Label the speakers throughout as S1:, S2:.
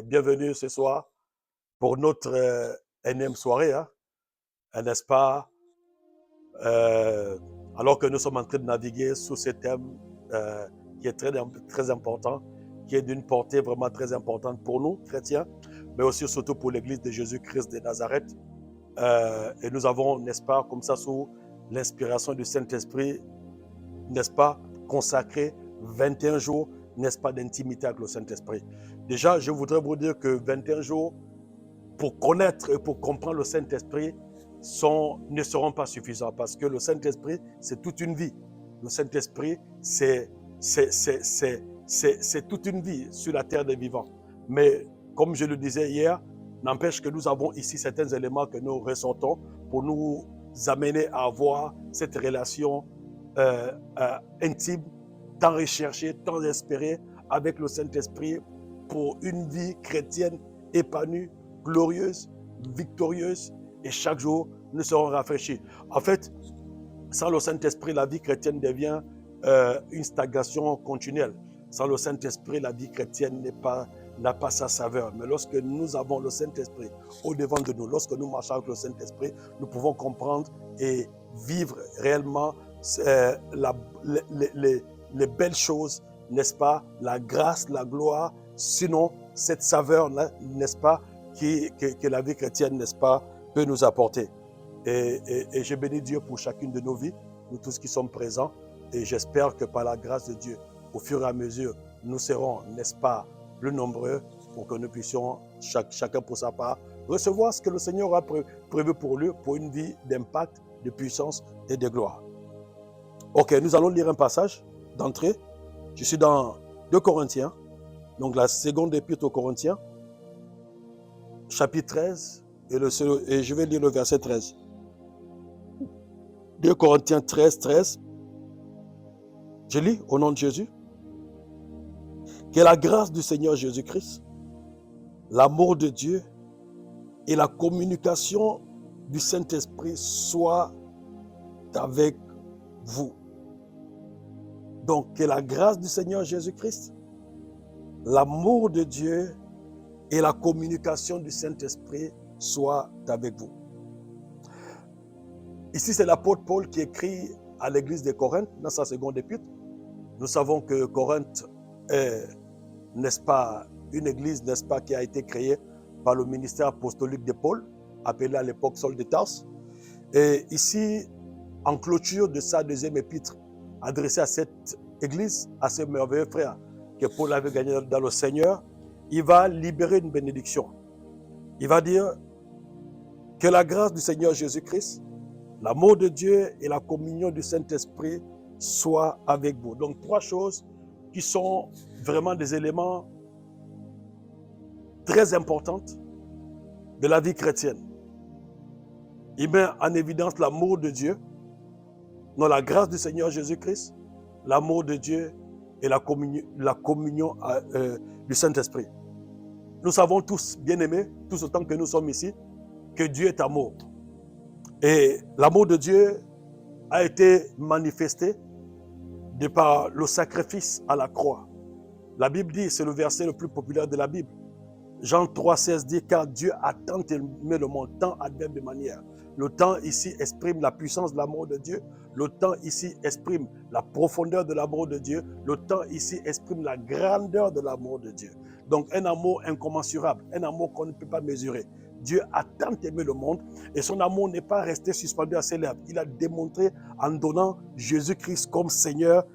S1: bienvenue ce soir pour notre énième soirée, hein, n'est-ce pas? Euh, alors que nous sommes en train de naviguer sous ce thème qui est très important, qui est d'une portée vraiment très importante pour nous, chrétiens, mais aussi surtout pour l'Église de Jésus-Christ de Nazareth. Et nous avons, n'est-ce pas, comme ça, sous l'inspiration du Saint-Esprit, n'est-ce pas, consacré 21 jours, n'est-ce pas, d'intimité avec le Saint-Esprit. Déjà, je voudrais vous dire que 21 jours pour connaître et pour comprendre le Saint-Esprit ne seront pas suffisants parce que le Saint-Esprit, c'est toute une vie. Le Saint-Esprit, c'est toute une vie sur la terre des vivants. Mais comme je le disais hier, n'empêche que nous avons ici certains éléments que nous ressortons pour nous amener à avoir cette relation intime, tant recherchée, tant espérée avec le Saint-Esprit pour une vie chrétienne épanouie, glorieuse, victorieuse, et chaque jour, nous serons rafraîchis. En fait, sans le Saint-Esprit, la vie chrétienne devient une stagnation continuelle. Sans le Saint-Esprit, la vie chrétienne n'a pas sa saveur. Mais lorsque nous avons le Saint-Esprit au-devant de nous, lorsque nous marchons avec le Saint-Esprit, nous pouvons comprendre et vivre réellement les belles choses, n'est-ce pas? La grâce, la gloire, sinon cette saveur, n'est-ce pas, que la vie chrétienne, n'est-ce pas, peut nous apporter. Et je bénis Dieu pour chacune de nos vies, nous tous qui sommes présents, et j'espère que par la grâce de Dieu, au fur et à mesure, nous serons, n'est-ce pas, plus nombreux pour que nous puissions, chacun pour sa part, recevoir ce que le Seigneur a prévu pour lui, pour une vie d'impact, de puissance et de gloire. Ok, nous allons lire un passage d'entrée. Je suis dans 2 Corinthiens, donc la seconde épître aux Corinthiens, chapitre 13, et je vais lire le verset 13. 2 Corinthiens 13, 13. Je lis au nom de Jésus. Que la grâce du Seigneur Jésus-Christ, l'amour de Dieu et la communication du Saint-Esprit soient avec vous. Donc, que la grâce du Seigneur Jésus-Christ, l'amour de Dieu et la communication du Saint-Esprit soient avec vous. Ici, c'est l'apôtre Paul qui écrit à l'église de Corinthe, dans sa seconde épître. Nous savons que Corinthe est, n'est-ce pas, une église, n'est-ce pas, qui a été créée par le ministère apostolique de Paul, appelé à l'époque Saul de Tarse. Et ici, en clôture de sa deuxième épître, adressée à cette église, à ces merveilleux frères que Paul avait gagnés dans le Seigneur, il va libérer une bénédiction. Il va dire que la grâce du Seigneur Jésus-Christ, l'amour de Dieu et la communion du Saint-Esprit soient avec vous. Donc, 3 choses qui sont vraiment des éléments très importants de la vie chrétienne. Il met en évidence l'amour de Dieu, non, la grâce du Seigneur Jésus-Christ, l'amour de Dieu et la communion du Saint-Esprit. Nous savons tous, bien-aimés, tous autant que nous sommes ici, que Dieu est amour. Et l'amour de Dieu a été manifesté de par le sacrifice à la croix. La Bible dit, c'est le verset le plus populaire de la Bible. Jean 3, 16 dit, car Dieu a tant aimé le monde, tant adverbe de manière. Le temps ici exprime la puissance de l'amour de Dieu. Le temps ici exprime la profondeur de l'amour de Dieu. Le temps ici exprime la grandeur de l'amour de Dieu. Donc un amour incommensurable, un amour qu'on ne peut pas mesurer. Dieu a tant aimé le monde et son amour n'est pas resté suspendu à ses lèvres. Il a démontré en donnant Jésus-Christ comme Seigneur,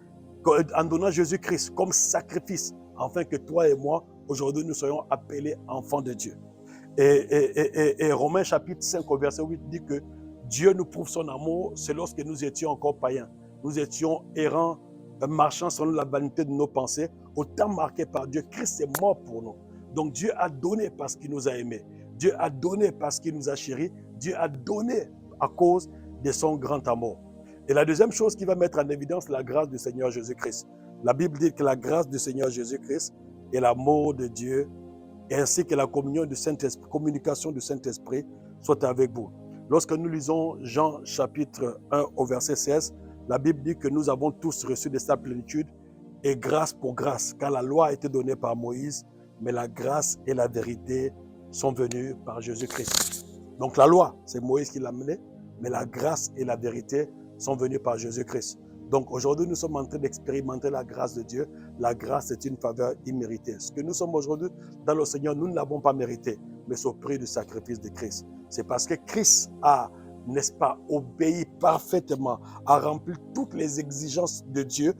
S1: en donnant Jésus-Christ comme sacrifice, afin que toi et moi, aujourd'hui, nous soyons appelés enfants de Dieu. Et Romains chapitre 5 au verset 8 dit que Dieu nous prouve son amour, c'est lorsque nous étions encore païens. Nous étions errants, marchant selon la vanité de nos pensées, au temps marqué par Dieu. Christ est mort pour nous. Donc Dieu a donné parce qu'il nous a aimés. Dieu a donné parce qu'il nous a chéris. Dieu a donné à cause de son grand amour. Et la deuxième chose qui va mettre en évidence la grâce du Seigneur Jésus-Christ. La Bible dit que la grâce du Seigneur Jésus-Christ et l'amour de Dieu, ainsi que la communion du Saint-Esprit, communication du Saint-Esprit, soit avec vous. Lorsque nous lisons Jean chapitre 1 au verset 16, la Bible dit que nous avons tous reçu de sa plénitude et grâce pour grâce, car la loi a été donnée par Moïse, mais la grâce et la vérité sont venues par Jésus-Christ. Donc la loi, c'est Moïse qui l'a menée, mais la grâce et la vérité sont venues par Jésus-Christ. Donc aujourd'hui, nous sommes en train d'expérimenter la grâce de Dieu. La grâce est une faveur imméritée. Ce que nous sommes aujourd'hui dans le Seigneur, nous ne l'avons pas mérité, mais c'est au prix du sacrifice de Christ. C'est parce que Christ a, n'est-ce pas, obéi parfaitement, a rempli toutes les exigences de Dieu,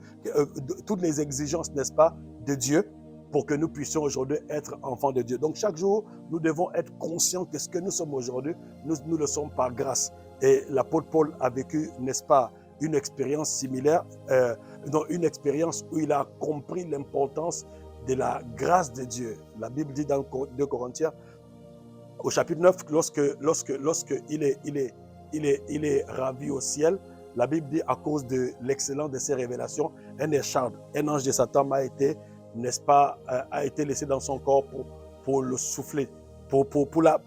S1: toutes les exigences, n'est-ce pas, de Dieu, pour que nous puissions aujourd'hui être enfants de Dieu. Donc chaque jour, nous devons être conscients que ce que nous sommes aujourd'hui, nous le sommes par grâce. Et l'apôtre Paul a vécu, n'est-ce pas, une expérience similaire, une expérience où il a compris l'importance de la grâce de Dieu. La Bible dit dans 2 Corinthiens, au chapitre 9, lorsque il est ravi au ciel, la Bible dit à cause de l'excellence de ses révélations, un ange de Satan a été, n'est-ce pas, a été laissé dans son corps pour le souffler, pour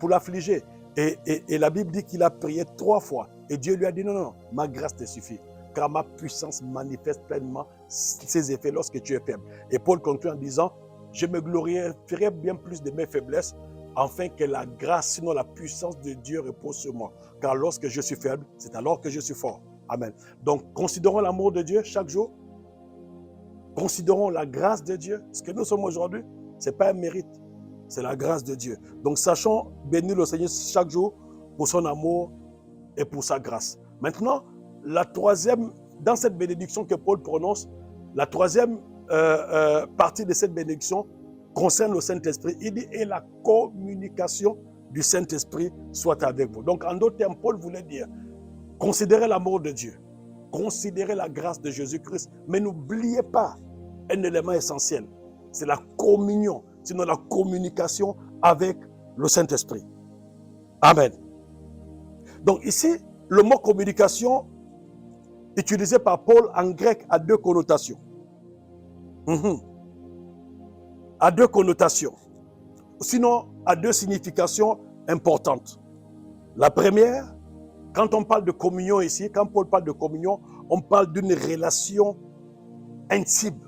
S1: l'affliger. Et la Bible dit qu'il a prié 3 fois. Et Dieu lui a dit non, ma grâce te suffit, car ma puissance manifeste pleinement ses effets lorsque tu es faible. Et Paul conclut en disant, je me glorifierai bien plus de mes faiblesses, afin que la grâce, sinon la puissance de Dieu repose sur moi. Car lorsque je suis faible, c'est alors que je suis fort. Amen. Donc, considérons l'amour de Dieu chaque jour. Considérons la grâce de Dieu. Ce que nous sommes aujourd'hui, ce n'est pas un mérite, c'est la grâce de Dieu. Donc, sachons bénir le Seigneur chaque jour pour son amour et pour sa grâce. Maintenant, la troisième, dans cette bénédiction que Paul prononce, la troisième partie de cette bénédiction concerne le Saint-Esprit. Il dit, et la communication du Saint-Esprit soit avec vous. Donc, en d'autres termes, Paul voulait dire, considérez l'amour de Dieu, considérez la grâce de Jésus-Christ, mais n'oubliez pas un élément essentiel, c'est la communion, sinon la communication avec le Saint-Esprit. Amen. Donc ici, le mot communication, utilisé par Paul en grec, a 2 connotations. A 2 connotations. Sinon, a 2 significations importantes. La première, quand on parle de communion ici, quand Paul parle de communion, on parle d'une relation intime.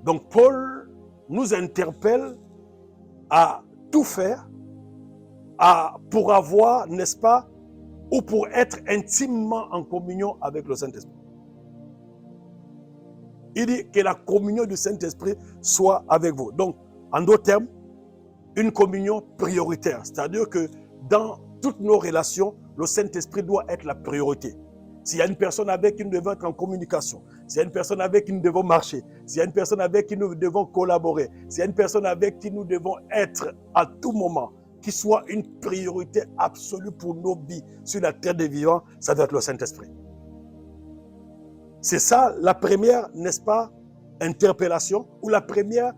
S1: Donc Paul nous interpelle à tout faire pour avoir, n'est-ce pas, ou pour être intimement en communion avec le Saint-Esprit. Il dit que la communion du Saint-Esprit soit avec vous. Donc, en d'autres termes, une communion prioritaire. C'est-à-dire que dans toutes nos relations, le Saint-Esprit doit être la priorité. S'il y a une personne avec qui nous devons être en communication, s'il y a une personne avec qui nous devons marcher, s'il y a une personne avec qui nous devons collaborer, s'il y a une personne avec qui nous devons être à tout moment, qui soit une priorité absolue pour nos vies sur la terre des vivants, ça doit être le Saint-Esprit. C'est ça la première, n'est-ce pas, interpellation, ou la première,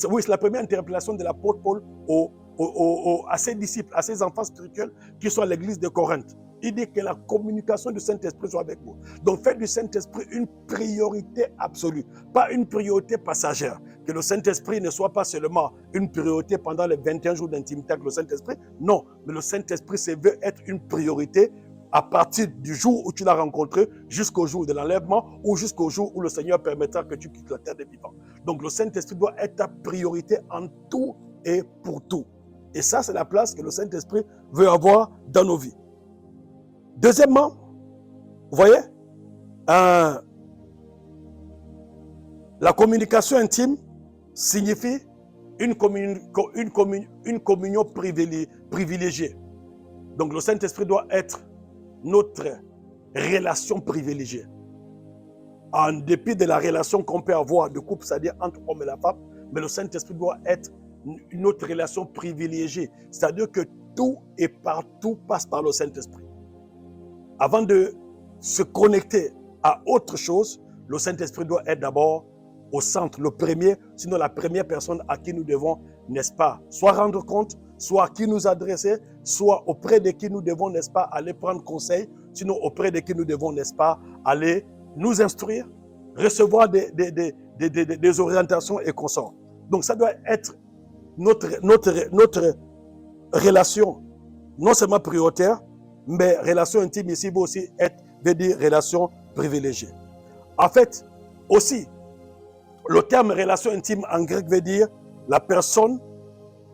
S1: oui, c'est la première interpellation de l'apôtre Paul à ses disciples, à ses enfants spirituels qui sont à l'église de Corinthe. Il dit que la communication du Saint-Esprit soit avec vous. Donc faites du Saint-Esprit une priorité absolue, pas une priorité passagère. Que le Saint-Esprit ne soit pas seulement une priorité pendant les 21 jours d'intimité avec le Saint-Esprit. Non, mais le Saint-Esprit veut être une priorité à partir du jour où tu l'as rencontré jusqu'au jour de l'enlèvement ou jusqu'au jour où le Seigneur permettra que tu quittes la terre des vivants. Donc le Saint-Esprit doit être ta priorité en tout et pour tout. Et ça, c'est la place que le Saint-Esprit veut avoir dans nos vies. Deuxièmement, vous voyez, la communication intime signifie une communion privilégiée. Donc le Saint-Esprit doit être notre relation privilégiée. En dépit de la relation qu'on peut avoir de couple, c'est-à-dire entre l'homme et la femme, mais le Saint-Esprit doit être notre relation privilégiée. C'est-à-dire que tout et partout passe par le Saint-Esprit. Avant de se connecter à autre chose, le Saint-Esprit doit être d'abord au centre, le premier, sinon la première personne à qui nous devons, n'est-ce pas, soit rendre compte, soit à qui nous adresser, soit auprès de qui nous devons, n'est-ce pas, aller prendre conseil, sinon auprès de qui nous devons, n'est-ce pas, aller nous instruire, recevoir des orientations et consorts. Donc ça doit être notre relation, non seulement prioritaire, mais relation intime ici veut aussi veut dire relation privilégiée. En fait, aussi, le terme relation intime en grec veut dire la personne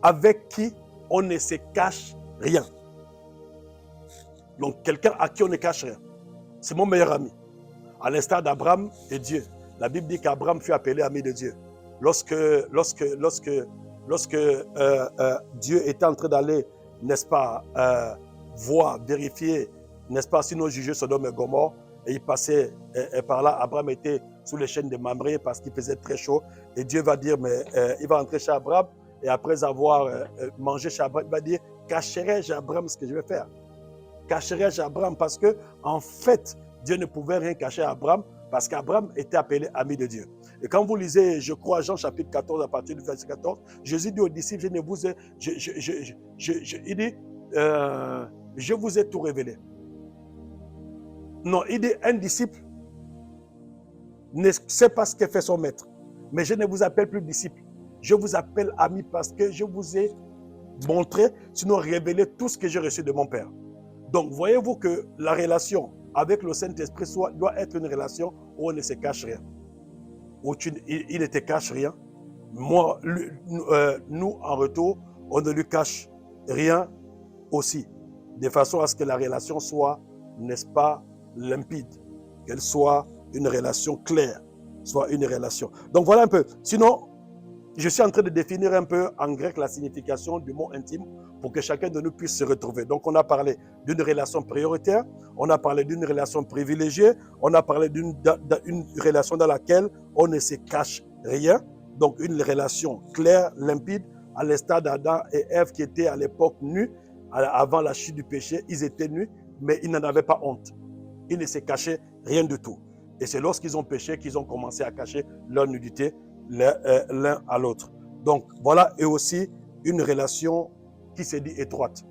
S1: avec qui on ne se cache rien. Donc, quelqu'un à qui on ne cache rien. C'est mon meilleur ami. À l'instar d'Abraham et Dieu. La Bible dit qu'Abraham fut appelé ami de Dieu. Lorsque Dieu était en train d'aller, n'est-ce pas, voir, vérifier, n'est-ce pas, sinon juger Sodome et Gomorrhe, et il passait par là, Abraham était sous les chaînes de Mamré parce qu'il faisait très chaud, et Dieu va dire, mais il va entrer chez Abraham, et après avoir mangé chez Abraham, il va dire, cacherai-je à Abraham ce que je vais faire? Cacherai-je à Abraham? Parce que, en fait, Dieu ne pouvait rien cacher à Abraham, parce qu'Abraham était appelé ami de Dieu. Et quand vous lisez, je crois, Jean chapitre 14, à partir du verset 14, Jésus dit aux disciples, je ne vous ai, il dit, je vous ai tout révélé. Non, il dit, un disciple ne sait pas ce que fait son maître. Mais je ne vous appelle plus disciple. Je vous appelle ami parce que je vous ai montré, sinon révélé tout ce que j'ai reçu de mon Père. Donc, voyez-vous que la relation avec le Saint-Esprit doit être une relation où on ne se cache rien. Où il ne te cache rien. Moi, nous, en retour, on ne lui cache rien aussi. De façon à ce que la relation soit, n'est-ce pas, limpide. Qu'elle soit une relation claire. Soit une relation. Donc, voilà un peu. Sinon, je suis en train de définir un peu en grec la signification du mot intime pour que chacun de nous puisse se retrouver. Donc, on a parlé d'une relation prioritaire, on a parlé d'une relation privilégiée, on a parlé d'une relation dans laquelle on ne se cache rien. Donc, une relation claire, limpide, à l'instar d'Adam et Ève qui étaient à l'époque nus, avant la chute du péché, ils étaient nus, mais ils n'en avaient pas honte. Ils ne se cachaient rien du tout. Et c'est lorsqu'ils ont péché qu'ils ont commencé à cacher leur nudité l'un à l'autre. Donc, voilà, et aussi une relation qui se dit étroite.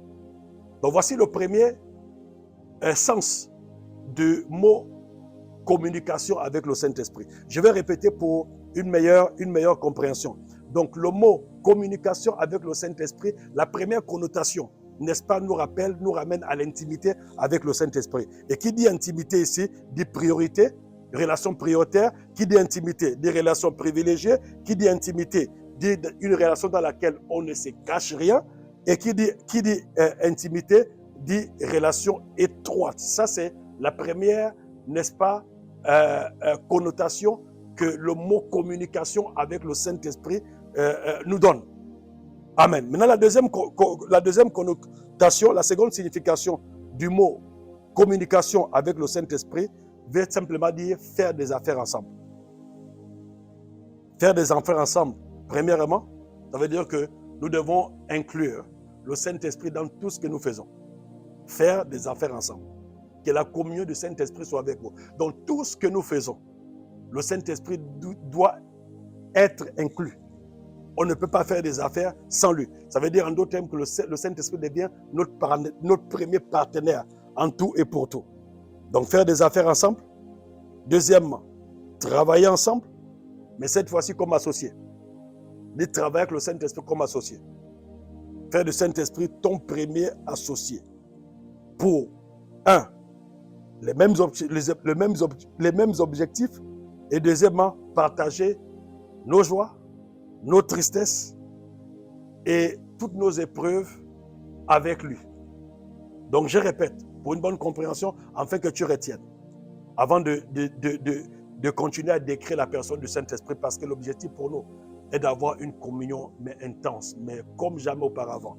S1: Donc, voici le premier sens du mot communication avec le Saint-Esprit. Je vais répéter pour une meilleure compréhension. Donc, le mot communication avec le Saint-Esprit, la première connotation, n'est-ce pas, nous ramène à l'intimité avec le Saint-Esprit. Et qui dit intimité ici, dit priorité, relation prioritaire. Qui dit intimité, dit relation privilégiée. Qui dit intimité, dit une relation dans laquelle on ne se cache rien. Et qui dit intimité, dit relation étroite. Ça, c'est la première, n'est-ce pas, connotation que le mot communication avec le Saint-Esprit nous donne. Amen. Maintenant, la deuxième connotation, la seconde signification du mot communication avec le Saint-Esprit veut simplement dire faire des affaires ensemble. Faire des affaires ensemble, premièrement, ça veut dire que nous devons inclure le Saint-Esprit dans tout ce que nous faisons. Faire des affaires ensemble. Que la communion du Saint-Esprit soit avec vous. Donc, tout ce que nous faisons, le Saint-Esprit doit être inclus. On ne peut pas faire des affaires sans lui. Ça veut dire en d'autres termes que le Saint-Esprit devient notre premier partenaire en tout et pour tout. Donc, faire des affaires ensemble. Deuxièmement, travailler ensemble, mais cette fois-ci comme associé. De travailler avec le Saint-Esprit comme associé. Faire du Saint-Esprit ton premier associé. Pour, un, les mêmes objectifs. Et deuxièmement, partager nos joies, nos tristesses et toutes nos épreuves avec lui. Donc, je répète, pour une bonne compréhension, afin que tu retiennes, avant de continuer à décrire la personne du Saint-Esprit, parce que l'objectif pour nous est d'avoir une communion mais intense, mais comme jamais auparavant,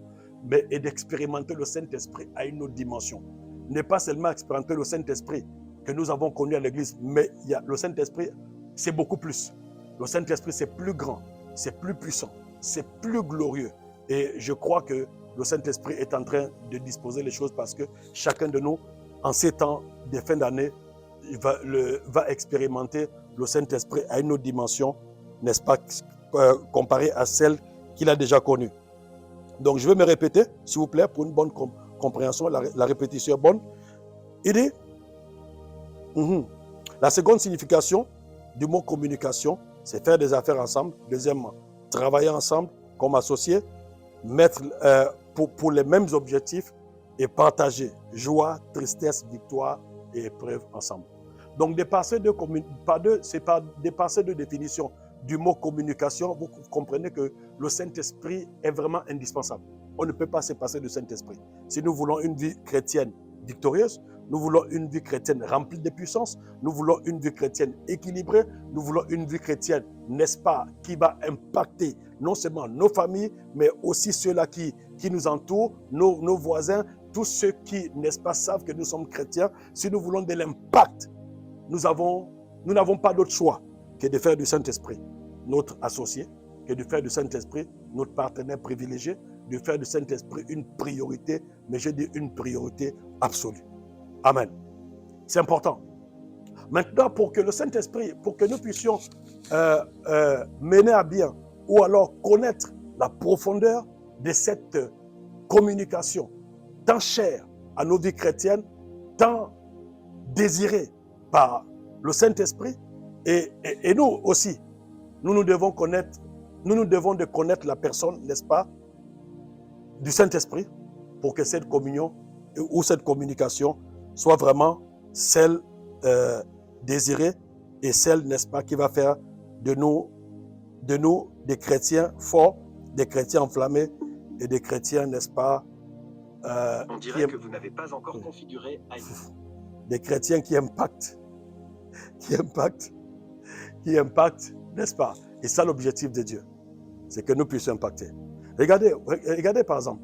S1: et d'expérimenter le Saint-Esprit à une autre dimension. Ne pas seulement expérimenter le Saint-Esprit que nous avons connu à l'église, mais le Saint-Esprit, c'est beaucoup plus. Le Saint-Esprit, c'est plus grand, c'est plus puissant, c'est plus glorieux. Et je crois que le Saint-Esprit est en train de disposer les choses parce que chacun de nous, en ces temps de fin d'année, va expérimenter le Saint-Esprit à une autre dimension, n'est-ce pas, comparée à celle qu'il a déjà connue. Donc, je vais me répéter, s'il vous plaît, pour une bonne compréhension, la répétition est bonne. Il dit, la seconde signification du mot communication, c'est faire des affaires ensemble. Deuxièmement, travailler ensemble comme associés, mettre pour les mêmes objectifs et partager joie, tristesse, victoire et épreuve ensemble. Donc, dépasser deux définitions du mot communication, vous comprenez que le Saint-Esprit est vraiment indispensable. On ne peut pas se passer du Saint-Esprit. Si nous voulons une vie chrétienne victorieuse, nous voulons une vie chrétienne remplie de puissance, nous voulons une vie chrétienne équilibrée, nous voulons une vie chrétienne, n'est-ce pas, qui va impacter non seulement nos familles, mais aussi ceux-là qui nous entourent, nos voisins, tous ceux qui, n'est-ce pas, savent que nous sommes chrétiens. Si nous voulons de l'impact, nous n'avons pas d'autre choix que de faire du Saint-Esprit notre associé, que de faire du Saint-Esprit notre partenaire privilégié, de faire du Saint-Esprit une priorité, mais je dis une priorité absolue. Amen. C'est important. Maintenant, pour que le Saint-Esprit, pour que nous puissions mener à bien ou alors connaître la profondeur de cette communication, tant chère à nos vies chrétiennes, tant désirée par le Saint-Esprit, et nous aussi, nous devons de connaître la personne, n'est-ce pas, du Saint-Esprit, pour que cette communion ou cette communication soit vraiment celle désirée et celle, n'est-ce pas, qui va faire de nous des chrétiens forts, des chrétiens enflammés et des chrétiens, n'est-ce pas,
S2: on dirait que vous n'avez pas encore configuré
S1: des chrétiens qui impactent, n'est-ce pas? Et ça, l'objectif de Dieu, c'est que nous puissions impacter. Regardez par exemple,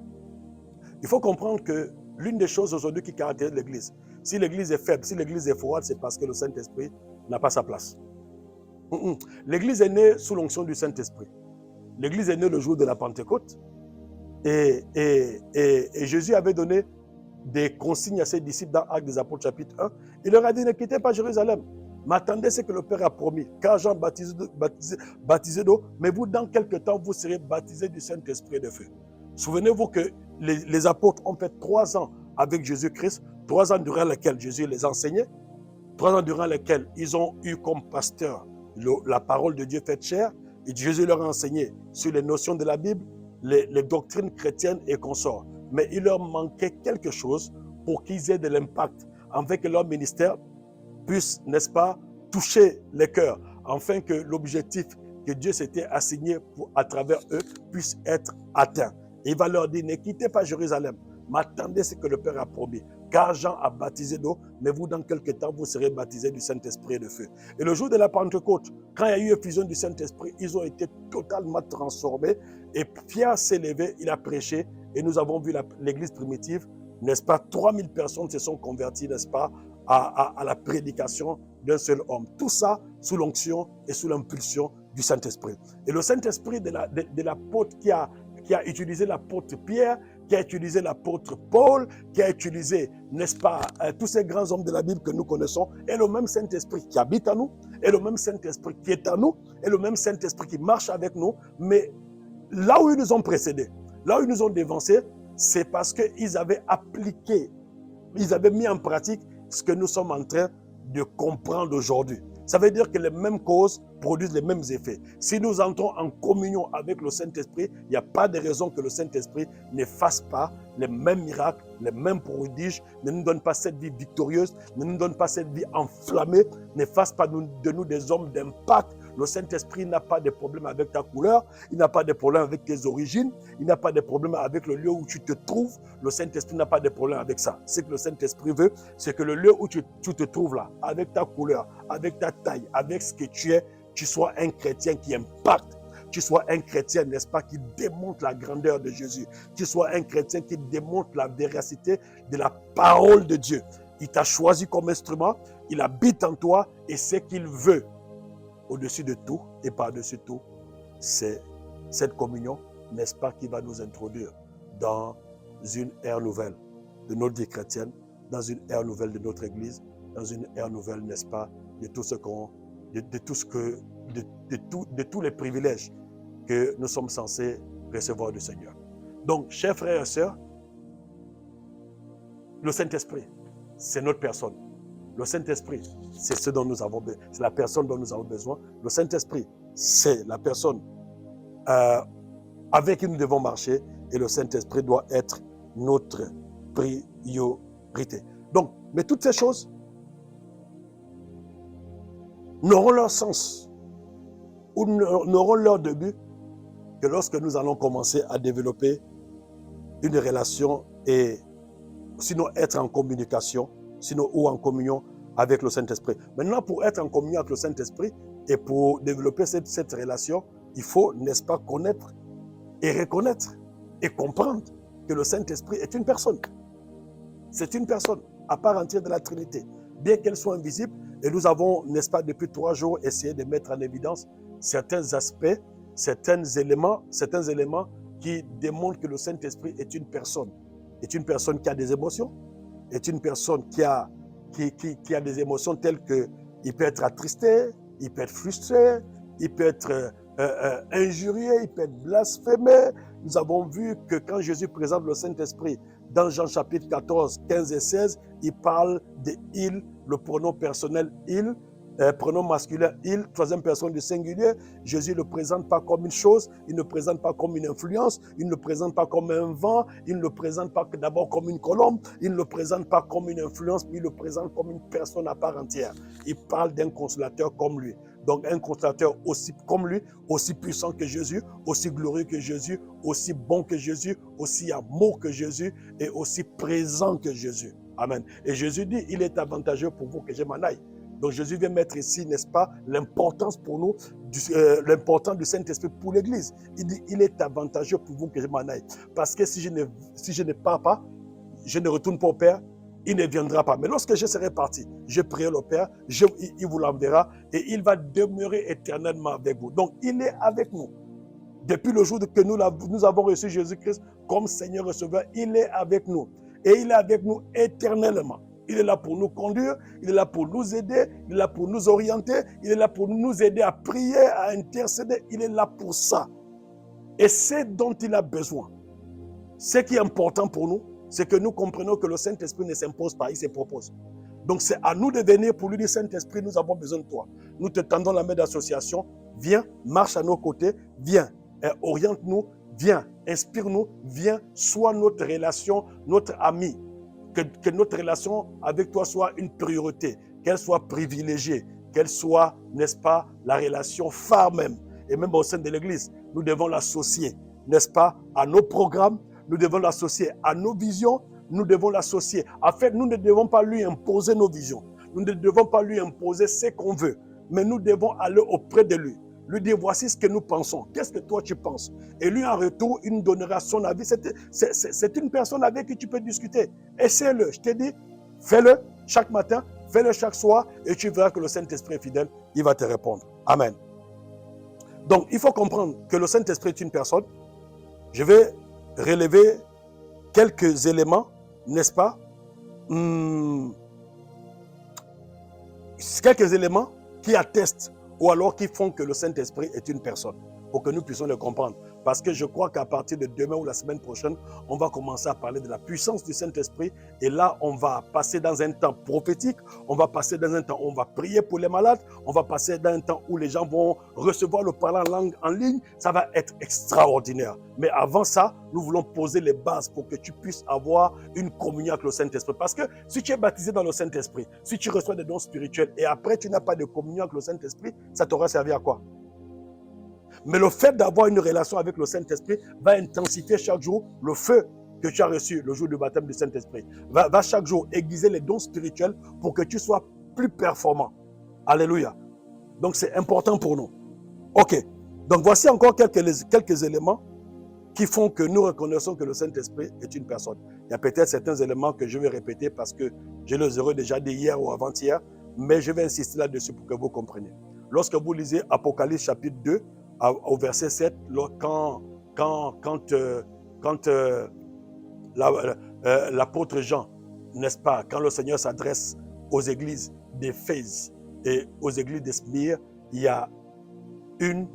S1: il faut comprendre que l'une des choses aujourd'hui qui caractérise l'Église, si l'Église est faible, si l'Église est froide, c'est parce que le Saint-Esprit n'a pas sa place. L'Église est née sous l'onction du Saint-Esprit. L'Église est née le jour de la Pentecôte. Et Jésus avait donné des consignes à ses disciples dans Actes des Apôtres chapitre 1. Il leur a dit, ne quittez pas Jérusalem, mais attendez ce que le Père a promis. Car Jean baptisé d'eau, mais vous, dans quelque temps, vous serez baptisés du Saint-Esprit et de feu. Souvenez-vous que les apôtres ont fait 3 ans avec Jésus-Christ, 3 ans durant lesquels Jésus les enseignait, 3 ans durant lesquels ils ont eu comme pasteur la parole de Dieu faite chair, et Jésus leur a enseigné sur les notions de la Bible, les doctrines chrétiennes et consorts. Mais il leur manquait quelque chose pour qu'ils aient de l'impact, afin que leur ministère puisse, n'est-ce pas, toucher les cœurs, afin que l'objectif que Dieu s'était assigné à travers eux puisse être atteint. Et il va leur dire, ne quittez pas Jérusalem, mais attendez ce que le Père a promis. Car Jean a baptisé d'eau, mais vous, dans quelques temps, vous serez baptisés du Saint-Esprit et de feu. Et le jour de la Pentecôte, quand il y a eu effusion du Saint-Esprit, ils ont été totalement transformés. Et Pierre s'est levé, il a prêché, et nous avons vu l'église primitive, n'est-ce pas, 3000 personnes se sont converties, n'est-ce pas, à la prédication d'un seul homme. Tout ça sous l'onction et sous l'impulsion du Saint-Esprit. Et le Saint-Esprit de l'apôtre qui a utilisé l'apôtre Pierre, qui a utilisé l'apôtre Paul, qui a utilisé, n'est-ce pas, tous ces grands hommes de la Bible que nous connaissons, est le même Saint-Esprit qui habite en nous, est le même Saint-Esprit qui est en nous, est le même Saint-Esprit qui marche avec nous, mais là où ils nous ont précédés, là où ils nous ont dévancés, c'est parce qu'ils avaient appliqué, ils avaient mis en pratique ce que nous sommes en train de comprendre aujourd'hui. Ça veut dire que les mêmes causes produisent les mêmes effets. Si nous entrons en communion avec le Saint-Esprit, il n'y a pas de raison que le Saint-Esprit ne fasse pas les mêmes miracles, les mêmes prodiges, ne nous donne pas cette vie victorieuse, ne nous donne pas cette vie enflammée, ne fasse pas de nous des hommes d'impact. Le Saint-Esprit n'a pas de problème avec ta couleur, il n'a pas de problème avec tes origines, il n'a pas de problème avec le lieu où tu te trouves. Le Saint-Esprit n'a pas de problème avec ça. Ce que le Saint-Esprit veut, c'est que le lieu où tu te trouves là, avec ta couleur, avec ta taille, avec ce que tu es, tu sois un chrétien qui impacte. Tu sois un chrétien, n'est-ce pas, qui démontre la grandeur de Jésus. Tu sois un chrétien qui démontre la véracité de la parole de Dieu. Il t'a choisi comme instrument, il habite en toi et ce qu'il veut, au-dessus de tout et par-dessus tout, c'est cette communion, n'est-ce pas, qui va nous introduire dans une ère nouvelle de notre vie chrétienne, dans une ère nouvelle de notre Église, dans une ère nouvelle, n'est-ce pas, de tous les privilèges que nous sommes censés recevoir du Seigneur. Donc, chers frères et sœurs, le Saint-Esprit, c'est notre personne. Le Saint-Esprit, c'est ce dont nous avons besoin, c'est la personne dont nous avons besoin. Le Saint-Esprit, c'est la personne avec qui nous devons marcher, et le Saint-Esprit doit être notre priorité. Donc, mais toutes ces choses n'auront leur sens ou n'auront leur début que lorsque nous allons commencer à développer une relation et sinon être en communication, sinon ou en communion avec le Saint-Esprit. Maintenant, pour être en communion avec le Saint-Esprit et pour développer cette relation, il faut, n'est-ce pas, connaître et reconnaître et comprendre que le Saint-Esprit est une personne. C'est une personne à part entière de la Trinité, bien qu'elle soit invisible. Et nous avons, n'est-ce pas, depuis 3 jours, essayé de mettre en évidence certains aspects, certains éléments qui démontrent que le Saint-Esprit est une personne qui a des émotions, est une personne qui a des émotions telles qu'il peut être attristé, il peut être frustré, il peut être injurié, il peut être blasphémé. Nous avons vu que quand Jésus présente le Saint-Esprit dans Jean chapitre 14, 15 et 16, il parle de « il », le pronom personnel « il », pronom masculin « il », troisième personne du singulier. Jésus ne le présente pas comme une chose, il ne le présente pas comme une influence, il ne le présente pas comme un vent, il ne le présente pas d'abord comme une colombe, il ne le présente pas comme une influence, mais il le présente comme une personne à part entière. Il parle d'un consolateur comme lui. Donc un consolateur aussi comme lui, aussi puissant que Jésus, aussi glorieux que Jésus, aussi bon que Jésus, aussi amour que Jésus et aussi présent que Jésus. Amen. Et Jésus dit, il est avantageux pour vous que je m'en aille. Donc Jésus vient mettre ici, n'est-ce pas, l'importance pour nous, l'importance du Saint-Esprit pour l'Église. Il dit, il est avantageux pour vous que je m'en aille. Parce que si je ne pars pas, je ne retourne pas au Père, il ne viendra pas. Mais lorsque je serai parti, je prierai le Père, il vous l'enverra et il va demeurer éternellement avec vous. Donc, il est avec nous. Depuis le jour que nous avons reçu Jésus-Christ comme Seigneur et Sauveur, il est avec nous. Et il est avec nous éternellement. Il est là pour nous conduire, il est là pour nous aider, il est là pour nous orienter, il est là pour nous aider à prier, à intercéder. Il est là pour ça. Et c'est dont il a besoin. Ce qui est important pour nous, c'est que nous comprenons que le Saint-Esprit ne s'impose pas, il se propose. Donc c'est à nous de venir pour lui dire, Saint-Esprit, nous avons besoin de toi. Nous te tendons la main d'association, viens, marche à nos côtés, viens, oriente-nous, viens, inspire-nous, viens, sois notre relation, notre ami. Que notre relation avec toi soit une priorité, qu'elle soit privilégiée, qu'elle soit, n'est-ce pas, la relation phare même. Et même au sein de l'Église, nous devons l'associer, n'est-ce pas, à nos programmes, nous devons l'associer à nos visions, nous devons l'associer. En fait, nous ne devons pas lui imposer nos visions. Nous ne devons pas lui imposer ce qu'on veut. Mais nous devons aller auprès de lui. Lui dire, voici ce que nous pensons. Qu'est-ce que toi tu penses? Et lui, en retour, il nous donnera son avis. C'est une personne avec qui tu peux discuter. Essaie-le. Je te dis, fais-le chaque matin, fais-le chaque soir, et tu verras que le Saint-Esprit est fidèle. Il va te répondre. Amen. Donc, il faut comprendre que le Saint-Esprit est une personne. Je vais relever quelques éléments, n'est-ce pas? Quelques éléments qui attestent ou alors qui font que le Saint-Esprit est une personne, pour que nous puissions le comprendre. Parce que je crois qu'à partir de demain ou la semaine prochaine, on va commencer à parler de la puissance du Saint-Esprit. Et là, on va passer dans un temps prophétique, on va passer dans un temps où on va prier pour les malades, on va passer dans un temps où les gens vont recevoir le parler en langue en ligne. Ça va être extraordinaire. Mais avant ça, nous voulons poser les bases pour que tu puisses avoir une communion avec le Saint-Esprit. Parce que si tu es baptisé dans le Saint-Esprit, si tu reçois des dons spirituels et après tu n'as pas de communion avec le Saint-Esprit, ça t'aura servi à quoi? Mais le fait d'avoir une relation avec le Saint-Esprit va intensifier chaque jour le feu que tu as reçu le jour du baptême du Saint-Esprit. Va chaque jour aiguiser les dons spirituels pour que tu sois plus performant. Alléluia. Donc c'est important pour nous. Ok. Donc voici encore quelques éléments qui font que nous reconnaissons que le Saint-Esprit est une personne. Il y a peut-être certains éléments que je vais répéter parce que je les aurais déjà dit hier ou avant-hier, mais je vais insister là-dessus pour que vous compreniez. Lorsque vous lisez Apocalypse chapitre 2, au verset 7, quand l'apôtre Jean, n'est-ce pas, quand le Seigneur s'adresse aux églises d'Éphèse et aux églises d'Esmir, il y a une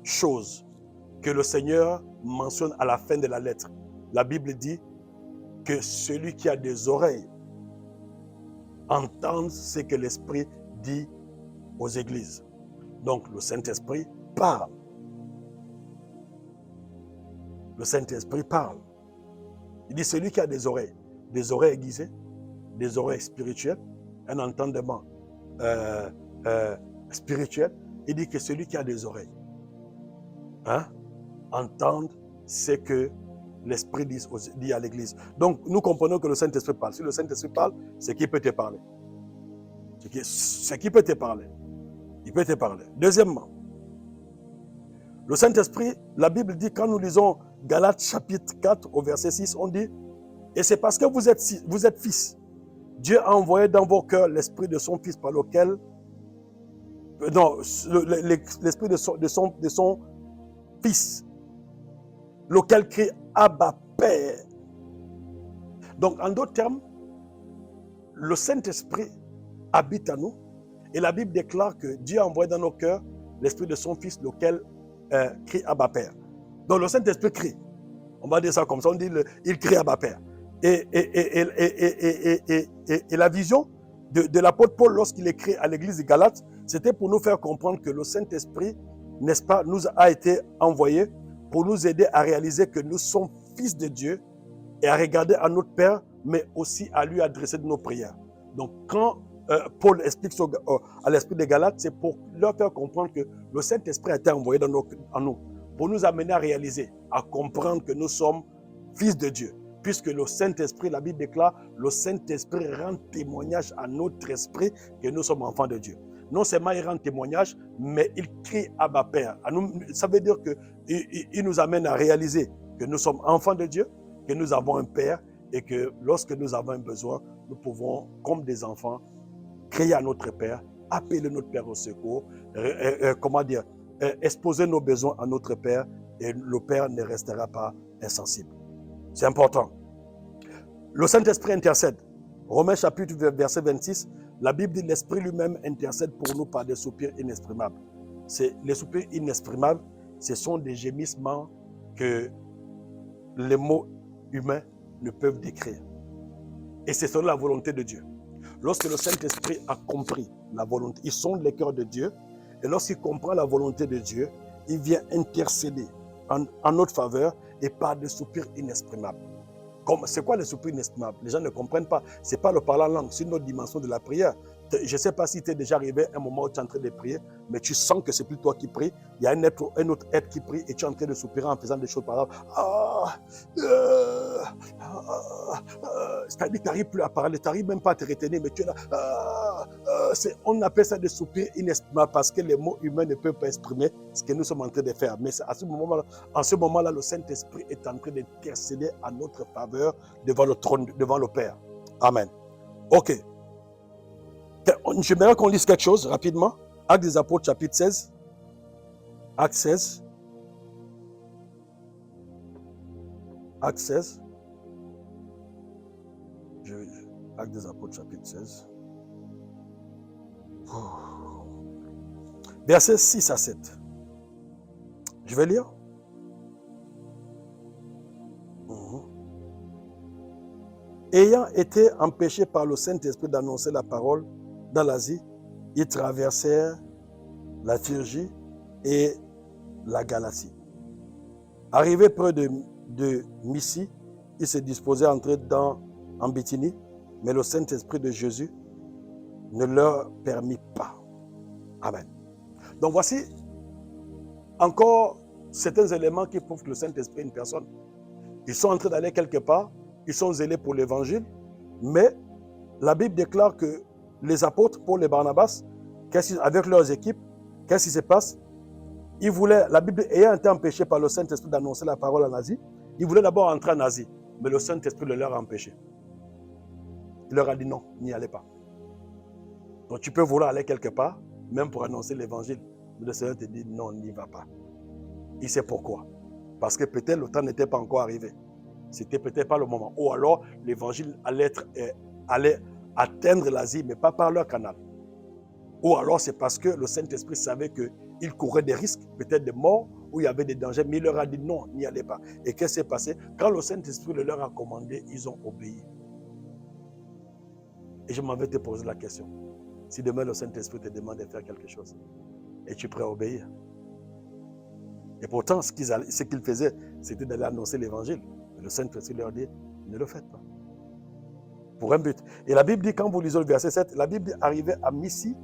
S1: chose que le Seigneur mentionne à la fin de la lettre. La Bible dit que celui qui a des oreilles entende ce que l'Esprit dit aux églises. Donc le Saint-Esprit parle. Le Saint-Esprit parle. Il dit celui qui a des oreilles aiguisées, des oreilles spirituelles, un entendement spirituel. Il dit que celui qui a des oreilles entendre ce que l'Esprit dit à l'Église. Donc, nous comprenons que le Saint-Esprit parle. Si le Saint-Esprit parle, c'est qu'il peut te parler. C'est qu'il peut te parler. Il peut te parler. Deuxièmement, le Saint-Esprit, la Bible dit, quand nous lisons Galates chapitre 4 au verset 6, on dit, et c'est parce que vous êtes fils. Dieu a envoyé dans vos cœurs l'Esprit de son Fils par lequel, non, l'Esprit de son Fils, lequel crie Abba Père. Donc, en d'autres termes, le Saint-Esprit habite en nous et la Bible déclare que Dieu a envoyé dans nos cœurs l'Esprit de son Fils, lequel crie Abba Père. Donc, le Saint-Esprit crie. On va dire ça comme ça, on dit il crie Abba Père. Et la vision de l'apôtre Paul lorsqu'il écrit à l'église de Galates, c'était pour nous faire comprendre que le Saint-Esprit, n'est-ce pas, nous a été envoyé pour nous aider à réaliser que nous sommes fils de Dieu et à regarder à notre Père, mais aussi à lui adresser de nos prières. Donc, quand Paul explique à l'esprit des Galates, c'est pour leur faire comprendre que le Saint-Esprit a été envoyé en nous, pour nous amener à réaliser, à comprendre que nous sommes fils de Dieu. Puisque le Saint-Esprit, la Bible déclare, le Saint-Esprit rend témoignage à notre esprit que nous sommes enfants de Dieu. Non seulement il rend témoignage, mais il crie Abba Père. Ça veut dire qu'il nous amène à réaliser que nous sommes enfants de Dieu, que nous avons un Père et que lorsque nous avons un besoin, nous pouvons, comme des enfants, crier à notre Père, appeler notre Père au secours, exposer nos besoins à notre Père et le Père ne restera pas insensible. C'est important. Le Saint-Esprit intercède. Romains chapitre verset 26, la Bible dit l'Esprit lui-même intercède pour nous par des soupirs inexprimables. Les soupirs inexprimables, ce sont des gémissements que les mots humains ne peuvent décrire. Et c'est selon la volonté de Dieu. Lorsque le Saint-Esprit a compris la volonté, il sonde les cœurs de Dieu, et lorsqu'il comprend la volonté de Dieu, il vient intercéder en notre faveur et par des soupirs inexprimables. C'est quoi les soupirs inexprimables? Les gens ne comprennent pas. Ce n'est pas le parler en langue, c'est une autre dimension de la prière. Je ne sais pas si tu es déjà arrivé à un moment où tu es en train de prier, mais tu sens que ce n'est plus toi qui prie. Il y a un autre être qui prie et tu es en train de soupirer en faisant des choses par exemple. C'est-à-dire que tu n'arrives plus à parler, tu n'arrives même pas à te retenir, mais tu es là. On appelle ça des soupirs inexprimables parce que les mots humains ne peuvent pas exprimer ce que nous sommes en train de faire. Mais en ce moment-là, le Saint-Esprit est en train d'intercéder à notre faveur devant le trône, devant le Père. Amen. Ok. J'aimerais qu'on lise quelque chose rapidement. Actes des Apôtres, chapitre 16. Acte 16. Acte 16. Acte des Apôtres, chapitre 16. Versets 6 à 7. Je vais lire. Ayant été empêchés par le Saint-Esprit d'annoncer la parole dans l'Asie, ils traversèrent la Phrygie et la Galatie. Arrivés près de Mysie, ils se disposaient à entrer en Bithynie, mais le Saint-Esprit de Jésus ne leur permit pas. Amen. Donc voici encore certains éléments qui prouvent que le Saint-Esprit est une personne. Ils sont en train d'aller quelque part, ils sont zélés pour l'évangile, mais la Bible déclare que les apôtres, Paul et Barnabas, avec leurs équipes, qu'est-ce qui se passe? Ils voulaient, la Bible ayant été empêchée par le Saint-Esprit d'annoncer la parole en Asie, ils voulaient d'abord entrer en Asie, mais le Saint-Esprit le leur a empêché. Il leur a dit non, n'y allez pas. Donc tu peux vouloir aller quelque part, même pour annoncer l'évangile, mais le Seigneur te dit non, n'y va pas. Il sait pourquoi. Parce que peut-être le temps n'était pas encore arrivé. C'était peut-être pas le moment. Ou alors l'évangile allait atteindre l'Asie, mais pas par leur canal. Ou alors c'est parce que le Saint-Esprit savait qu'il courait des risques, peut-être de mort, où il y avait des dangers, mais il leur a dit non, n'y allez pas. Et qu'est-ce qui s'est passé? Quand le Saint-Esprit le leur a commandé, ils ont obéi. Et je m'en vais te poser la question. Si demain le Saint-Esprit te demande de faire quelque chose, es-tu prêt à obéir? Et pourtant, ce qu'ils faisaient, c'était d'aller annoncer l'évangile. Mais le Saint-Esprit leur dit, ne le faites pas. Pour un but. Et la Bible dit, quand vous lisez le verset 7, la Bible dit, arrivé à Mysie,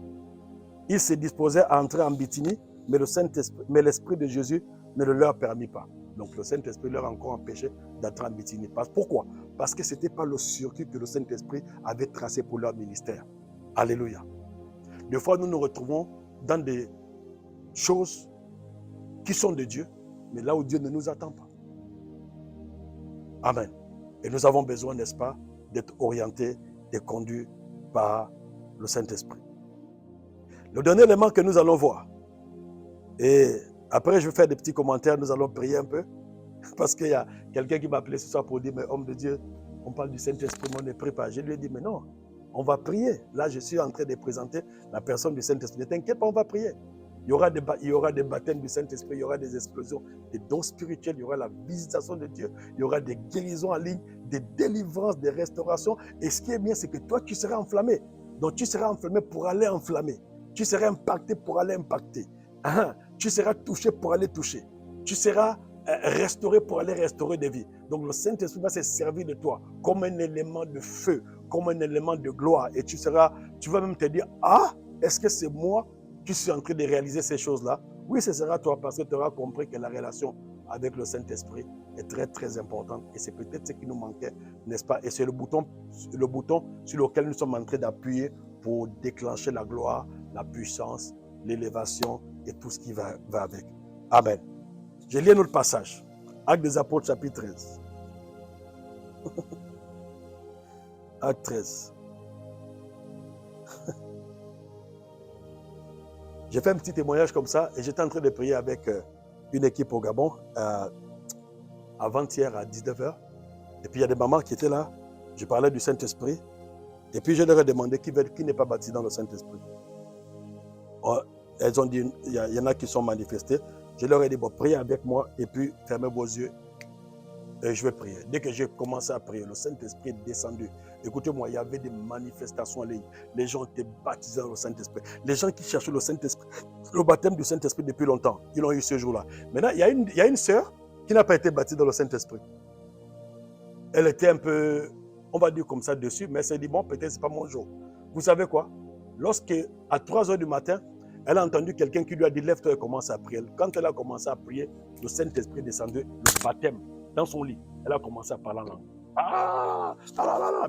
S1: ils se disposaient à entrer en Bithynie, mais l'Esprit de Jésus ne le leur permit pas. Donc le Saint-Esprit leur a encore empêché d'entrer en Bithynie. Pourquoi? Parce que ce n'était pas le circuit que le Saint-Esprit avait tracé pour leur ministère. Alléluia. Des fois, nous nous retrouvons dans des choses qui sont de Dieu, mais là où Dieu ne nous attend pas. Amen. Et nous avons besoin, n'est-ce pas, d'être orientés et conduits par le Saint-Esprit. Le dernier élément que nous allons voir, et après je vais faire des petits commentaires, nous allons prier un peu, parce qu'il y a quelqu'un qui m'a appelé ce soir pour dire, mais homme de Dieu, on parle du Saint-Esprit, mais on ne prie pas. Je lui ai dit, mais non, on va prier. Là, je suis en train de présenter la personne du Saint-Esprit. Ne t'inquiète pas, on va prier. Il y aura des baptêmes du Saint-Esprit, il y aura des explosions, des dons spirituels, il y aura la visitation de Dieu, il y aura des guérisons en ligne, des délivrances, des restaurations. Et ce qui est bien, c'est que toi, tu seras enflammé. Donc, tu seras enflammé pour aller enflammer. Tu seras impacté pour aller impacter. Tu seras touché pour aller toucher. Tu seras restauré pour aller restaurer des vies. Donc, le Saint-Esprit va se servir de toi comme un élément de feu, comme un élément de gloire. Et tu vas même te dire, ah, est-ce que c'est moi qui suis en train de réaliser ces choses-là? Oui, ce sera toi, parce que tu auras compris que la relation avec le Saint-Esprit est très, très importante. Et c'est peut-être ce qui nous manquait, n'est-ce pas? Et c'est le bouton sur lequel nous sommes en train d'appuyer pour déclencher la gloire, la puissance, l'élévation et tout ce qui va avec. Amen. Je lis un autre passage. Actes des Apôtres, chapitre 13. Acte 13. J'ai fait un petit témoignage comme ça et j'étais en train de prier avec une équipe au Gabon avant-hier à 19h. Et puis il y a des mamans qui étaient là. Je parlais du Saint-Esprit. Et puis je leur ai demandé qui n'est pas baptisé dans le Saint-Esprit. Elles ont dit, il y en a qui sont manifestés. Je leur ai dit, bon, priez avec moi et puis fermez vos yeux et je vais prier. Dès que j'ai commencé à prier, le Saint-Esprit est descendu. Écoutez-moi, il y avait des manifestations en ligne. Les gens étaient baptisés dans le Saint-Esprit. Les gens qui cherchaient le Saint-Esprit, le baptême du Saint-Esprit depuis longtemps, ils l'ont eu ce jour-là. Maintenant, il y a une sœur qui n'a pas été baptisée dans le Saint-Esprit. Elle était un peu, on va dire comme ça, dessus, mais elle s'est dit, bon, peut-être c'est pas mon jour. Vous savez quoi? Lorsque, à 3 heures du matin, elle a entendu quelqu'un qui lui a dit, lève-toi et commence à prier. Quand elle a commencé à prier, le Saint-Esprit est descendu, le baptême, dans son lit. Elle a commencé à parler en langue.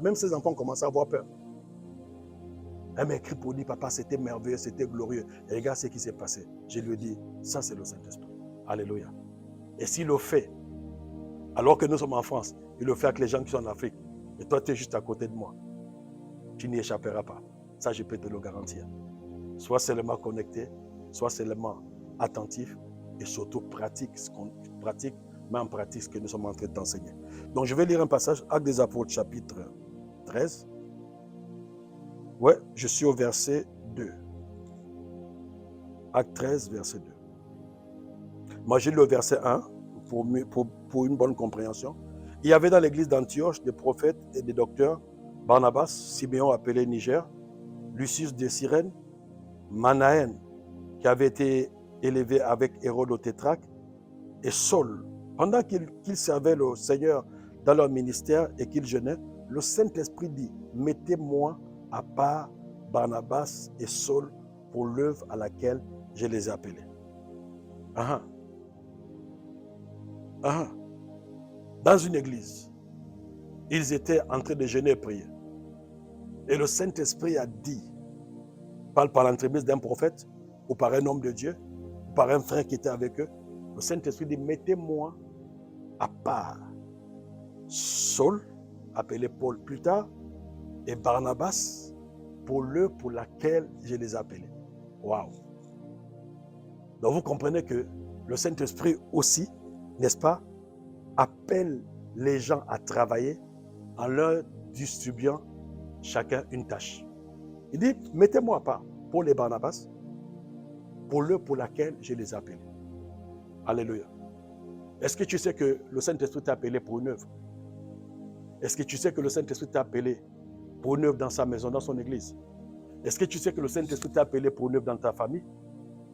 S1: Même ses enfants commençaient à avoir peur. Elle m'a écrit pour dire, papa, c'était merveilleux, c'était glorieux. Et regarde ce qui s'est passé. Je lui ai dit, ça c'est le Saint-Esprit. Alléluia. Et s'il le fait, alors que nous sommes en France, il le fait avec les gens qui sont en Afrique. Et toi, tu es juste à côté de moi. Tu n'y échapperas pas. Ça, je peux te le garantir. Sois seulement connecté, sois seulement attentif et surtout pratique ce qu'on pratique, mais en pratique ce que nous sommes en train de t'enseigner. Donc, je vais lire un passage, Actes des Apôtres, chapitre 13. Ouais, je suis au verset 2. Acte 13, verset 2. Moi, j'ai lu le verset 1 pour une bonne compréhension. Il y avait dans l'église d'Antioche des prophètes et des docteurs, Barnabas, Siméon appelé Niger, Lucius de Cyrène, Manaën, qui avait été élevé avec Hérode au Tétrarque, et Saul. Pendant qu'ils servaient le Seigneur dans leur ministère et qu'ils jeûnaient, le Saint-Esprit dit, mettez-moi à part Barnabas et Saul pour l'œuvre à laquelle je les ai appelés. Dans une église, ils étaient en train de jeûner et prier. Et le Saint-Esprit a dit, parle par l'entremise d'un prophète, ou par un homme de Dieu, ou par un frère qui était avec eux, le Saint-Esprit dit, mettez-moi à part Saul, appelé Paul plus tard, et Barnabas, pour l'œuvre pour laquelle je les ai appelés. Waouh! Donc vous comprenez que le Saint-Esprit aussi, n'est-ce pas, appelle les gens à travailler en leur distribuant chacun une tâche. Il dit, mettez-moi à part pour les Barnabas, pour l'œuvre pour laquelle je les ai appelés. Alléluia. Est-ce que tu sais que le Saint-Esprit t'a appelé pour une œuvre? Est-ce que tu sais que le Saint-Esprit t'a appelé pour une œuvre dans sa maison, dans son église? Est-ce que tu sais que le Saint-Esprit t'a appelé pour une œuvre dans ta famille?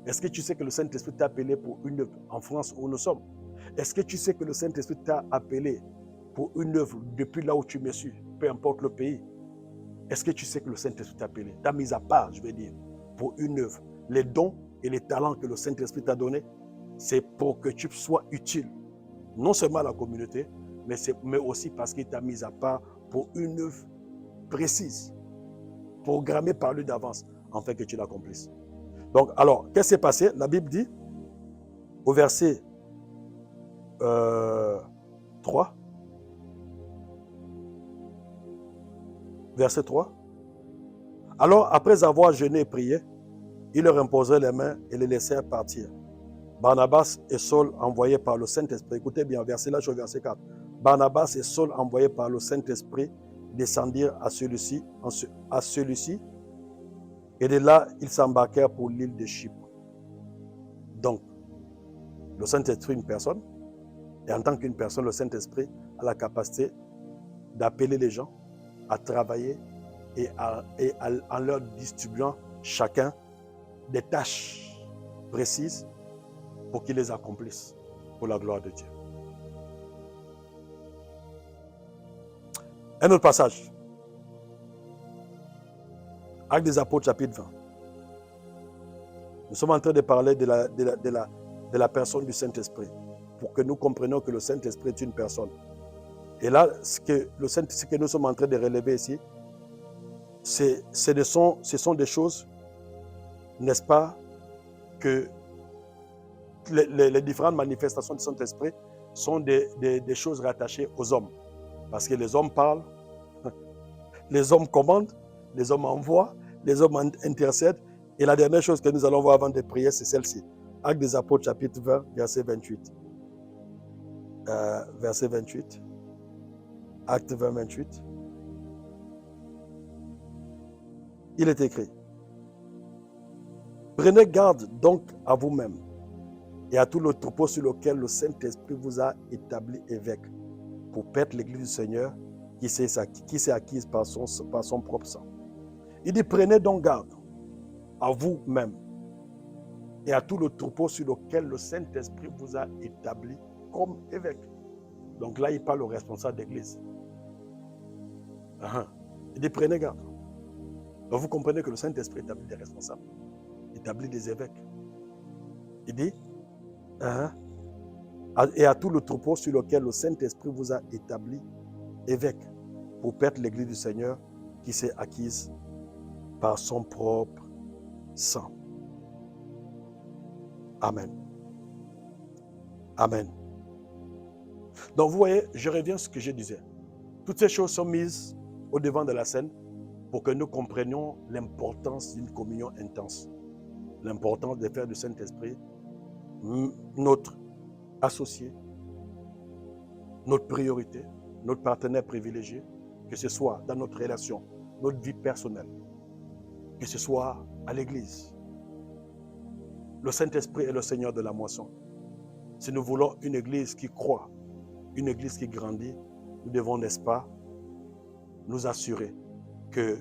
S1: Est-ce que tu sais que le Saint-Esprit t'a appelé pour une œuvre en France où nous sommes? Est-ce que tu sais que le Saint-Esprit t'a appelé pour une œuvre depuis là où tu me suis, peu importe le pays? Est-ce que tu sais que le Saint-Esprit t'a appelé, t'a mis à part, je vais dire, pour une œuvre, les dons et les talents que le Saint-Esprit t'a donnés? c'est pour que tu sois utile, non seulement à la communauté, mais aussi parce qu'il t'a mis à part pour une œuvre précise, programmée par lui d'avance, afin que tu l'accomplisses. Donc, alors, qu'est-ce qui s'est passé? La Bible dit, au verset 3, verset 3, alors, après avoir jeûné et prié, ils leur imposèrent les mains et les laissèrent partir. Barnabas et Saul envoyés par le Saint-Esprit, écoutez bien, verset là, verset 4. Barnabas et Saul envoyés par le Saint-Esprit descendirent à celui-ci, et de là, ils s'embarquèrent pour l'île de Chypre. Donc, le Saint-Esprit est une personne, et en tant qu'une personne, le Saint-Esprit a la capacité d'appeler les gens à travailler et en leur distribuant chacun des tâches précises pour qu'ils les accomplissent pour la gloire de Dieu. Un autre passage. Actes des Apôtres, chapitre 20. Nous sommes en train de parler de la personne du Saint-Esprit pour que nous comprenions que le Saint-Esprit est une personne. Et là, ce que nous sommes en train de relever ici, ce sont des choses, n'est-ce pas, que les différentes manifestations du Saint-Esprit sont des choses rattachées aux hommes. Parce que les hommes parlent, les hommes commandent, les hommes envoient, les hommes intercèdent. Et la dernière chose que nous allons voir avant de prier, c'est celle-ci. Actes des Apôtres, chapitre 20, verset 28. Verset 28. Acte 20, 28. Il est écrit: prenez garde donc à vous-même et à tout le troupeau sur lequel le Saint-Esprit vous a établi évêque pour perdre l'Église du Seigneur qui s'est acquise par son propre sang. Il dit: prenez donc garde à vous-même et à tout le troupeau sur lequel le Saint-Esprit vous a établi comme évêque. Donc là, il parle au responsable d'église. Il dit: prenez garde. Donc vous comprenez que le Saint-Esprit établit des responsables, établit des évêques. Il dit: et à tout le troupeau sur lequel le Saint-Esprit vous a établi évêque pour perdre l'Église du Seigneur qui s'est acquise par son propre sang. Amen. Amen. Donc vous voyez, je reviens à ce que je disais. Toutes ces choses sont mises au devant de la scène pour que nous comprenions l'importance d'une communion intense. L'importance de faire du Saint-Esprit notre associé, notre priorité, notre partenaire privilégié, que ce soit dans notre relation, notre vie personnelle, que ce soit à l'église. Le Saint-Esprit est le Seigneur de la moisson. Si nous voulons une église qui croît, une église qui grandit, nous devons, n'est-ce pas, nous assurer que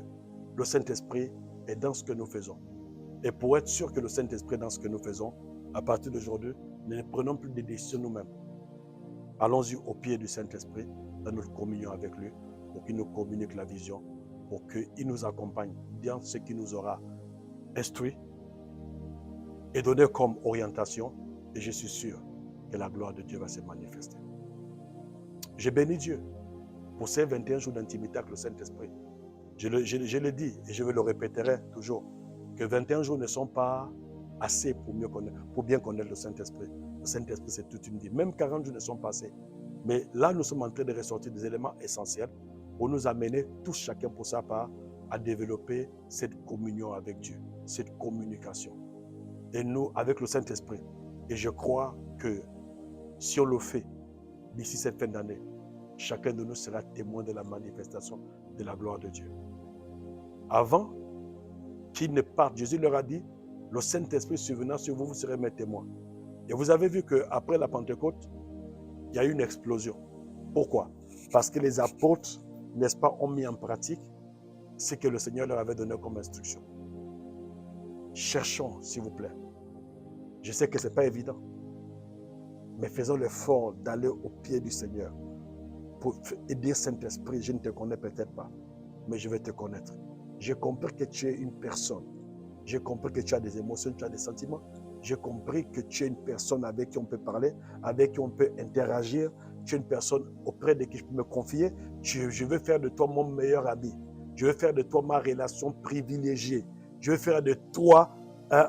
S1: le Saint-Esprit est dans ce que nous faisons. Et pour être sûr que le Saint-Esprit est dans ce que nous faisons, à partir d'aujourd'hui, ne prenons plus de décisions nous-mêmes. Allons-y au pied du Saint-Esprit, dans notre communion avec lui, pour qu'il nous communique la vision, pour qu'il nous accompagne dans ce qu'il nous aura instruit et donné comme orientation. Et je suis sûr que la gloire de Dieu va se manifester. Je bénis Dieu pour ces 21 jours d'intimité avec le Saint-Esprit. Je le dis et je le répéterai toujours, que 21 jours ne sont pas assez pour bien connaître le Saint-Esprit. Le Saint-Esprit, c'est toute une vie. Même 40 jours ne sont pas assez. Mais là, nous sommes en train de ressortir des éléments essentiels pour nous amener, tous chacun pour sa part, à développer cette communion avec Dieu, cette communication. Et nous, avec le Saint-Esprit. Et je crois que si on le fait d'ici cette fin d'année, chacun de nous sera témoin de la manifestation de la gloire de Dieu. Avant qu'ils ne partent, Jésus leur a dit: le Saint-Esprit survenant sur vous, vous serez mes témoins. Et vous avez vu qu'après la Pentecôte, il y a eu une explosion. Pourquoi? Parce que les apôtres, n'est-ce pas, ont mis en pratique ce que le Seigneur leur avait donné comme instruction. Cherchons, s'il vous plaît. Je sais que ce n'est pas évident, mais faisons l'effort d'aller au pied du Seigneur pour dire: Saint-Esprit, je ne te connais peut-être pas, mais je vais te connaître. J'ai compris que tu es une personne. J'ai compris que tu as des émotions, tu as des sentiments. J'ai compris que tu es une personne avec qui on peut parler, avec qui on peut interagir. Tu es une personne auprès de qui je peux me confier. Je veux faire de toi mon meilleur ami. Je veux faire de toi ma relation privilégiée. Je veux faire de toi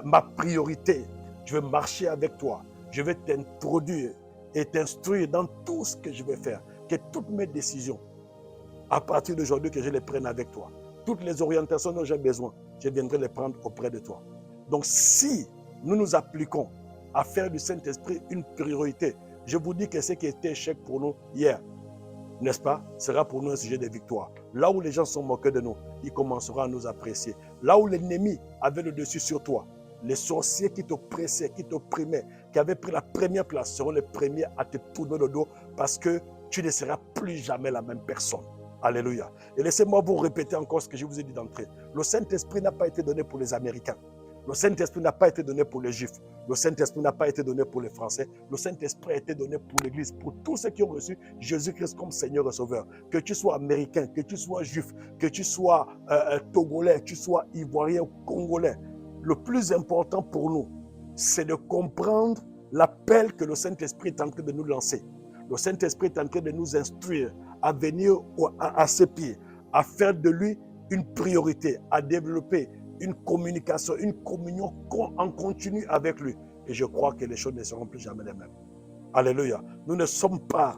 S1: ma priorité. Je veux marcher avec toi. Je veux t'introduire et t'instruire dans tout ce que je vais faire. Que toutes mes décisions, à partir d'aujourd'hui, que je les prenne avec toi. Toutes les orientations dont j'ai besoin, je viendrai les prendre auprès de toi. Donc si nous nous appliquons à faire du Saint-Esprit une priorité, je vous dis que ce qui était échec pour nous hier, n'est-ce pas, sera pour nous un sujet de victoire. Là où les gens sont moqués de nous, ils commenceront à nous apprécier. Là où l'ennemi avait le dessus sur toi, les sorciers qui t'oppressaient, qui t'opprimaient, qui avaient pris la première place, seront les premiers à te tourner le dos parce que tu ne seras plus jamais la même personne. Alléluia. Et laissez-moi vous répéter encore ce que je vous ai dit d'entrée. Le Saint-Esprit n'a pas été donné pour les Américains. Le Saint-Esprit n'a pas été donné pour les Juifs. Le Saint-Esprit n'a pas été donné pour les Français. Le Saint-Esprit a été donné pour l'Église, pour tous ceux qui ont reçu Jésus-Christ comme Seigneur et Sauveur. Que tu sois américain, que tu sois juif, que tu sois togolais, que tu sois ivoirien ou congolais. Le plus important pour nous, c'est de comprendre l'appel que le Saint-Esprit est en train de nous lancer. Le Saint-Esprit est en train de nous instruire à venir à ses pieds, à faire de lui une priorité, à développer une communication, une communion en continu avec lui. Et je crois que les choses ne seront plus jamais les mêmes. Alléluia. Nous ne sommes pas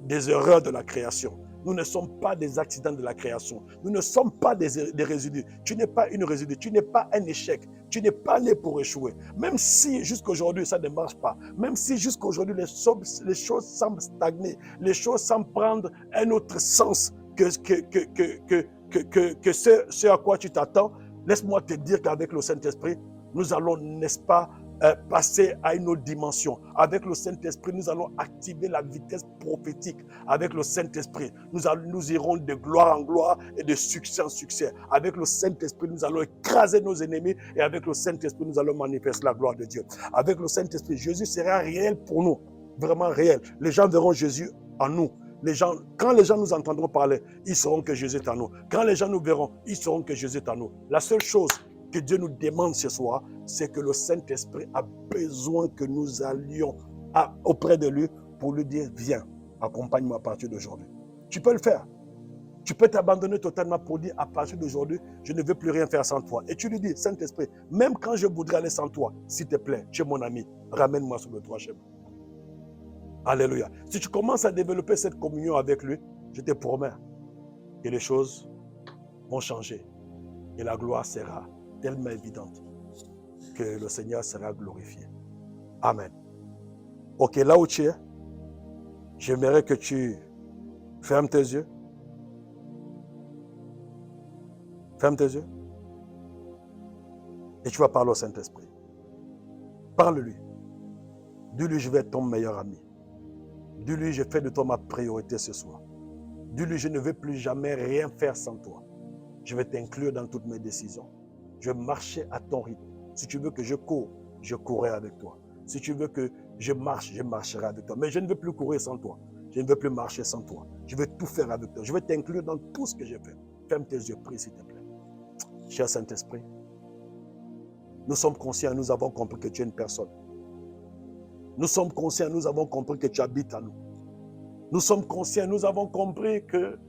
S1: des erreurs de la création. Nous ne sommes pas des accidents de la création. Nous ne sommes pas des résidus. Tu n'es pas une résidus. Tu n'es pas un échec. Tu n'es pas né pour échouer. Même si jusqu'à aujourd'hui ça ne marche pas. Même si jusqu'à aujourd'hui les choses semblent stagner. Les choses semblent prendre un autre sens que ce à quoi tu t'attends. Laisse-moi te dire qu'avec le Saint-Esprit, nous allons, n'est-ce pas, passer à une autre dimension. Avec le Saint-Esprit, nous allons activer la vitesse prophétique. Avec le Saint-Esprit, nous irons de gloire en gloire et de succès en succès. Avec le Saint-Esprit, nous allons écraser nos ennemis et avec le Saint-Esprit, nous allons manifester la gloire de Dieu. Avec le Saint-Esprit, Jésus sera réel pour nous, vraiment réel. Les gens verront Jésus en nous. Quand les gens nous entendront parler, ils sauront que Jésus est en nous. Quand les gens nous verront, ils sauront que Jésus est en nous. La seule chose que Dieu nous demande ce soir, c'est que le Saint-Esprit a besoin que nous allions auprès de lui pour lui dire, viens, accompagne-moi à partir d'aujourd'hui. Tu peux le faire. Tu peux t'abandonner totalement pour dire, à partir d'aujourd'hui, je ne veux plus rien faire sans toi. Et tu lui dis, Saint-Esprit, même quand je voudrais aller sans toi, s'il te plaît, tu es mon ami, ramène-moi sur le droit chemin. Alléluia. Si tu commences à développer cette communion avec lui, je te promets que les choses vont changer. Et la gloire sera tellement évidente que le Seigneur sera glorifié. Amen. Ok, là où tu es, j'aimerais que tu fermes tes yeux. Ferme tes yeux. Et tu vas parler au Saint-Esprit. Parle-lui. Dis-lui, je vais être ton meilleur ami. Dis-lui, je fais de toi ma priorité ce soir. Dis-lui, je ne veux plus jamais rien faire sans toi. Je vais t'inclure dans toutes mes décisions. Je vais marcher à ton rythme. Si tu veux que je cours, je courrai avec toi. Si tu veux que je marche, je marcherai avec toi. Mais je ne veux plus courir sans toi. Je ne veux plus marcher sans toi. Je vais tout faire avec toi. Je vais t'inclure dans tout ce que je fais. Ferme tes yeux, prie s'il te plaît. Cher Saint-Esprit, nous sommes conscients, nous avons compris que tu es une personne. Nous sommes conscients, nous avons compris que tu habites en nous. Nous sommes conscients, nous avons compris que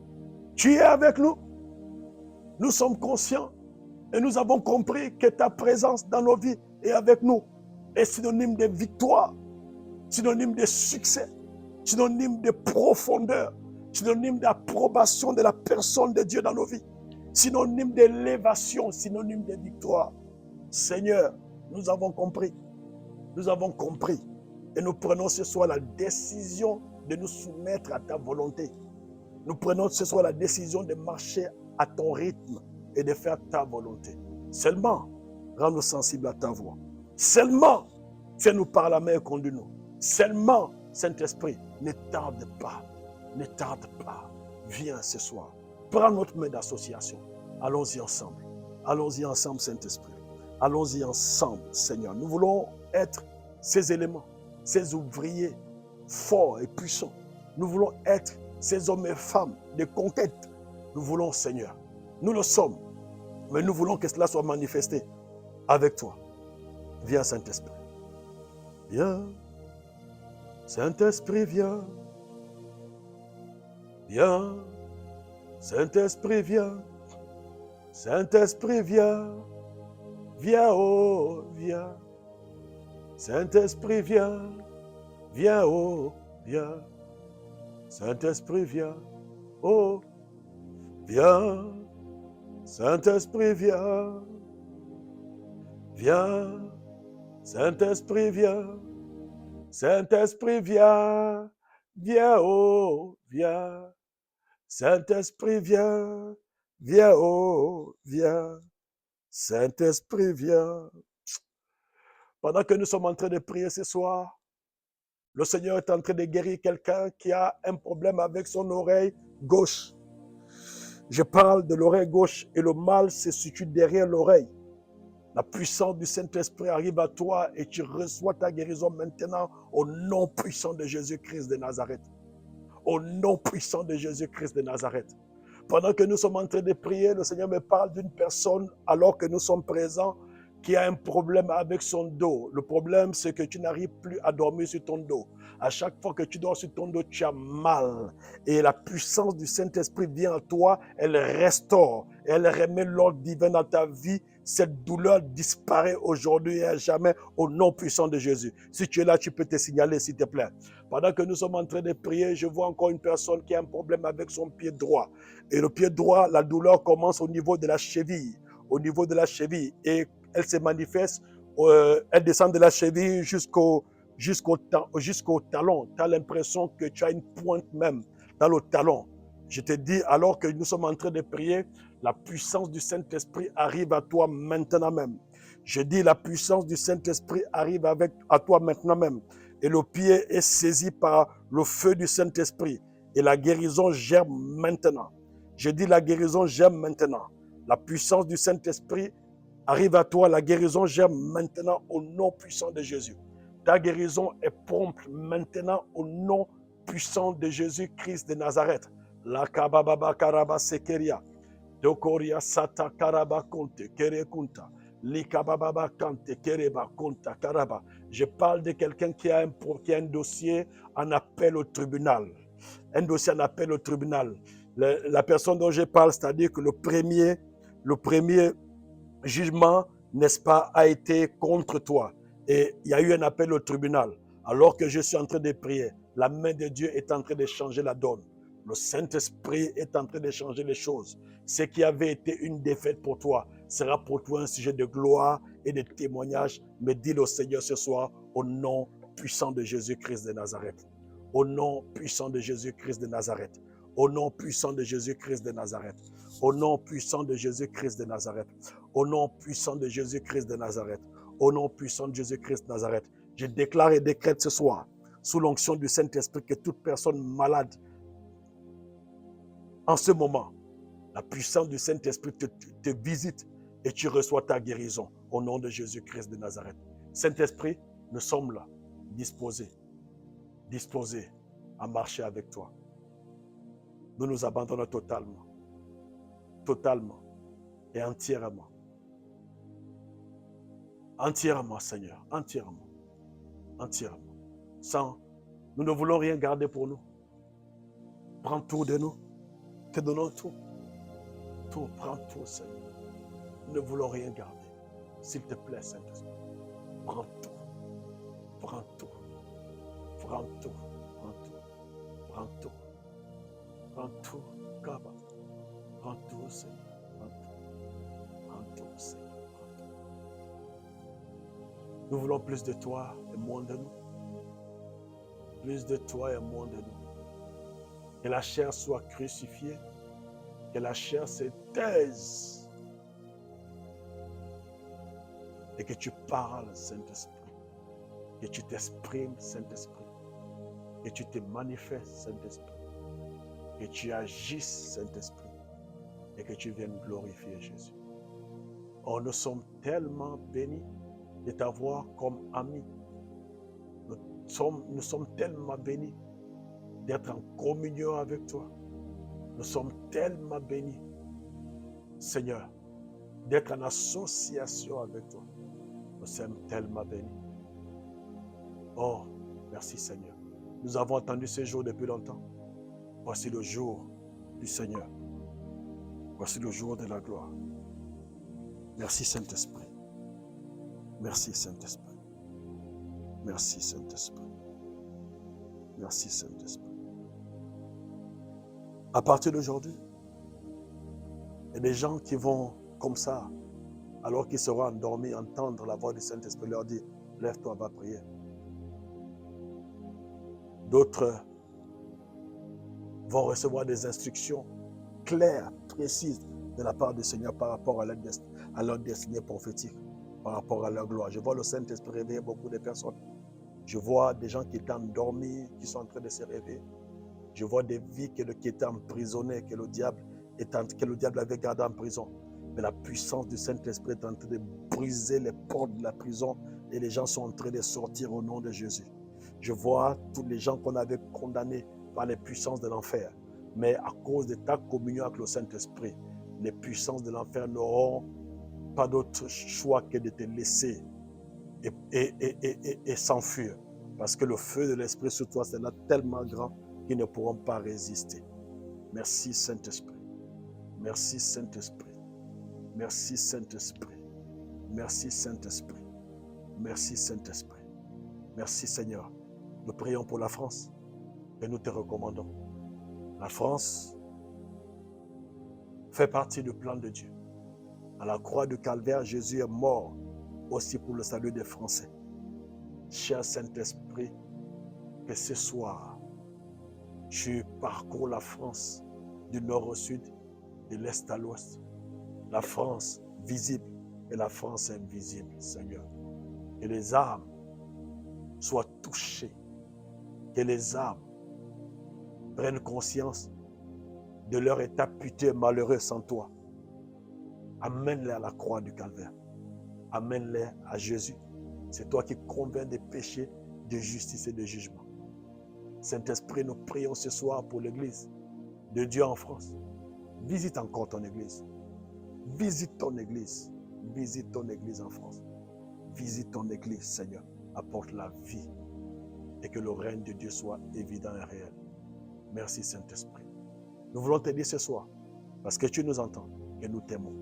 S1: tu es avec nous. Nous sommes conscients et nous avons compris que ta présence dans nos vies est avec nous. Est synonyme de victoire, synonyme de succès, synonyme de profondeur, synonyme d'approbation de la personne de Dieu dans nos vies, synonyme d'élévation, synonyme de victoire. Seigneur, nous avons compris. Nous avons compris. Et nous prenons ce soir la décision de nous soumettre à ta volonté. Nous prenons ce soir la décision de marcher à ton rythme et de faire ta volonté. Seulement, rends-nous sensibles à ta voix. Seulement, tiens-nous par la main et conduis-nous. Seulement, Saint-Esprit, ne tarde pas. Ne tarde pas. Viens ce soir. Prends notre main d'association. Allons-y ensemble. Allons-y ensemble, Saint-Esprit. Allons-y ensemble, Seigneur. Nous voulons être ces éléments, ces ouvriers forts et puissants. Nous voulons être ces hommes et femmes de conquête. Nous voulons, Seigneur, nous le sommes, mais nous voulons que cela soit manifesté avec toi. Viens, Saint-Esprit. viens. Saint-Esprit, viens. Viens. Saint-Esprit, viens. Saint-Esprit, viens. Viens, oh, viens. Saint-Esprit, viens. Viens, oh, viens. Saint-Esprit, viens. Oh, viens. Saint-Esprit, viens. Viens. Saint-Esprit, viens. Saint-Esprit, viens. Viens, oh, viens. Saint-Esprit, viens. Viens, oh, viens. Saint-Esprit, viens. Pendant que nous sommes en train de prier ce soir, le Seigneur est en train de guérir quelqu'un qui a un problème avec son oreille gauche. Je parle de l'oreille gauche et le mal se situe derrière l'oreille. La puissance du Saint-Esprit arrive à toi et tu reçois ta guérison maintenant au nom puissant de Jésus-Christ de Nazareth. Au nom puissant de Jésus-Christ de Nazareth. Pendant que nous sommes en train de prier, le Seigneur me parle d'une personne, alors que nous sommes présents, qui a un problème avec son dos. Le problème, c'est que tu n'arrives plus à dormir sur ton dos. À chaque fois que tu dors sur ton dos, tu as mal. Et la puissance du Saint-Esprit vient à toi, elle restaure, elle remet l'ordre divin dans ta vie. Cette douleur disparaît aujourd'hui et à jamais au nom puissant de Jésus. Si tu es là, tu peux te signaler, s'il te plaît. Pendant que nous sommes en train de prier, je vois encore une personne qui a un problème avec son pied droit. Et le pied droit, la douleur commence au niveau de la cheville. Au niveau de la cheville. Et elle se manifeste, elle descend de la cheville jusqu'au talon. Tu as l'impression que tu as une pointe même dans le talon. Je te dis, alors que nous sommes en train de prier, la puissance du Saint-Esprit arrive à toi maintenant même. Je dis, la puissance du Saint-Esprit arrive à toi maintenant même. Et le pied est saisi par le feu du Saint-Esprit. Et la guérison germe maintenant. Je dis, la guérison germe maintenant. La puissance du Saint-Esprit arrive à toi, la guérison germe maintenant au nom puissant de Jésus. Ta guérison est prompte maintenant au nom puissant de Jésus-Christ de Nazareth. La kabababa karaba sekeria. Dokoria sata karaba konte kerekunta. Li kabababa kante kereba konta karaba. Je parle de quelqu'un qui a un dossier en appel au tribunal. Un dossier en appel au tribunal. La personne dont je parle, c'est-à-dire que le premier jugement, n'est-ce pas, a été contre toi. Et il y a eu un appel au tribunal. Alors que je suis en train de prier, la main de Dieu est en train de changer la donne. Le Saint-Esprit est en train de changer les choses. Ce qui avait été une défaite pour toi sera pour toi un sujet de gloire et de témoignage. Mais dis-le au Seigneur ce soir, au nom puissant de Jésus-Christ de Nazareth. Au nom puissant de Jésus-Christ de Nazareth. Au nom puissant de Jésus-Christ de Nazareth. Au nom puissant de Jésus-Christ de Nazareth. Au nom puissant de Jésus-Christ de Nazareth. Au nom puissant de Jésus-Christ de Nazareth. Je déclare et décrète ce soir, sous l'onction du Saint-Esprit, que toute personne malade, en ce moment, la puissance du Saint-Esprit te visite et tu reçois ta guérison au nom de Jésus-Christ de Nazareth. Saint-Esprit, nous sommes là, disposés à marcher avec toi. Nous nous abandonnons totalement et entièrement. Entièrement, Seigneur, entièrement. Nous ne voulons rien garder pour nous. Prends tout de nous. Te donnons tout. Prends tout, Seigneur. Nous ne voulons rien garder. S'il te plaît, Saint-Esprit. Prends tout. Kaba. Prends tout, Seigneur. Prends tout, Seigneur. Nous voulons plus de toi et moins de nous. Plus de toi et moins de nous. Que la chair soit crucifiée. Que la chair se taise. Et que tu parles, Saint-Esprit. Que tu t'exprimes, Saint-Esprit. Que tu te manifestes, Saint-Esprit. Que tu agisses, Saint-Esprit. Et que tu viennes glorifier Jésus. Oh, nous sommes tellement bénis de t'avoir comme ami. Nous sommes tellement bénis d'être en communion avec toi. Nous sommes tellement bénis, Seigneur, d'être en association avec toi. Nous sommes tellement bénis. Oh, merci Seigneur. Nous avons attendu ce jour depuis longtemps. Voici le jour du Seigneur. Voici le jour de la gloire. Merci Saint-Esprit. Merci Saint-Esprit. Merci Saint-Esprit. Merci Saint-Esprit. À partir d'aujourd'hui, il y a des gens qui vont comme ça, alors qu'ils seront endormis, entendre la voix du Saint-Esprit leur dire, lève-toi, va prier. D'autres vont recevoir des instructions claires, précises de la part du Seigneur par rapport à leur destinée prophétique, par rapport à leur gloire. Je vois le Saint-Esprit réveiller beaucoup de personnes. Je vois des gens qui étaient endormis, qui sont en train de se réveiller. Je vois des vies qui étaient emprisonnées, que le diable avait gardées en prison. Mais la puissance du Saint-Esprit est en train de briser les portes de la prison et les gens sont en train de sortir au nom de Jésus. Je vois tous les gens qu'on avait condamnés par les puissances de l'enfer. Mais à cause de ta communion avec le Saint-Esprit, les puissances de l'enfer n'auront pas d'autre choix que de te laisser et s'enfuir. Parce que le feu de l'Esprit sur toi, c'est là tellement grand qu'ils ne pourront pas résister. Merci Saint-Esprit. Merci Saint-Esprit. Merci Saint-Esprit. Merci Saint-Esprit. Merci Saint-Esprit. Merci Seigneur. Nous prions pour la France et nous te recommandons. La France fait partie du plan de Dieu. À la croix du Calvaire, Jésus est mort aussi pour le salut des Français. Cher Saint-Esprit, que ce soir, tu parcours la France du nord au sud, de l'est à l'ouest. La France visible et la France invisible, Seigneur. Que les âmes soient touchées. Que les âmes prennent conscience de leur état piteux et malheureux sans toi. Amène-les à la croix du Calvaire. Amène-les à Jésus. C'est toi qui convaincs des péchés, de justice et de jugement. Saint-Esprit, nous prions ce soir pour l'Église de Dieu en France. Visite encore ton Église. Visite ton Église. Visite ton Église en France. Visite ton Église, Seigneur. Apporte la vie et que le règne de Dieu soit évident et réel. Merci Saint-Esprit. Nous voulons te dire ce soir, parce que tu nous entends, que nous t'aimons.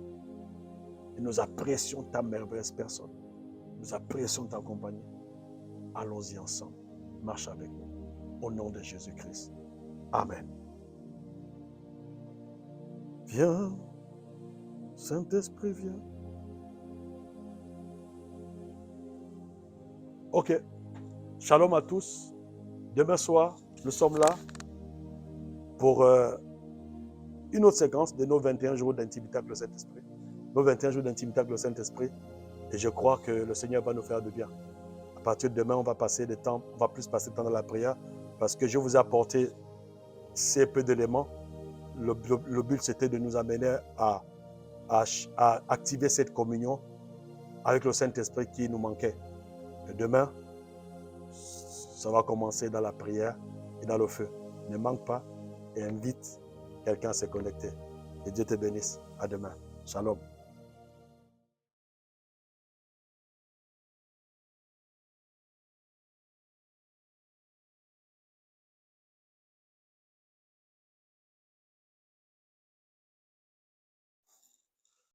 S1: Et nous apprécions ta merveilleuse personne. Nous apprécions ta compagnie. Allons-y ensemble. Marche avec nous. Au nom de Jésus-Christ. Amen. Viens, Saint-Esprit, viens. Ok. Shalom à tous. Demain soir, nous sommes là pour une autre séquence de nos 21 jours d'intimité avec le Saint-Esprit. Nos 21 jours d'intimité avec le Saint-Esprit. Et je crois que le Seigneur va nous faire du bien. À partir de demain, on va passer du temps, on va plus passer de temps dans la prière parce que je vous ai apporté ces peu d'éléments. Le but, c'était de nous amener à activer cette communion avec le Saint-Esprit qui nous manquait. Et demain, ça va commencer dans la prière et dans le feu. Ne manque pas et invite quelqu'un à se connecter. Que Dieu te bénisse. À demain. Shalom.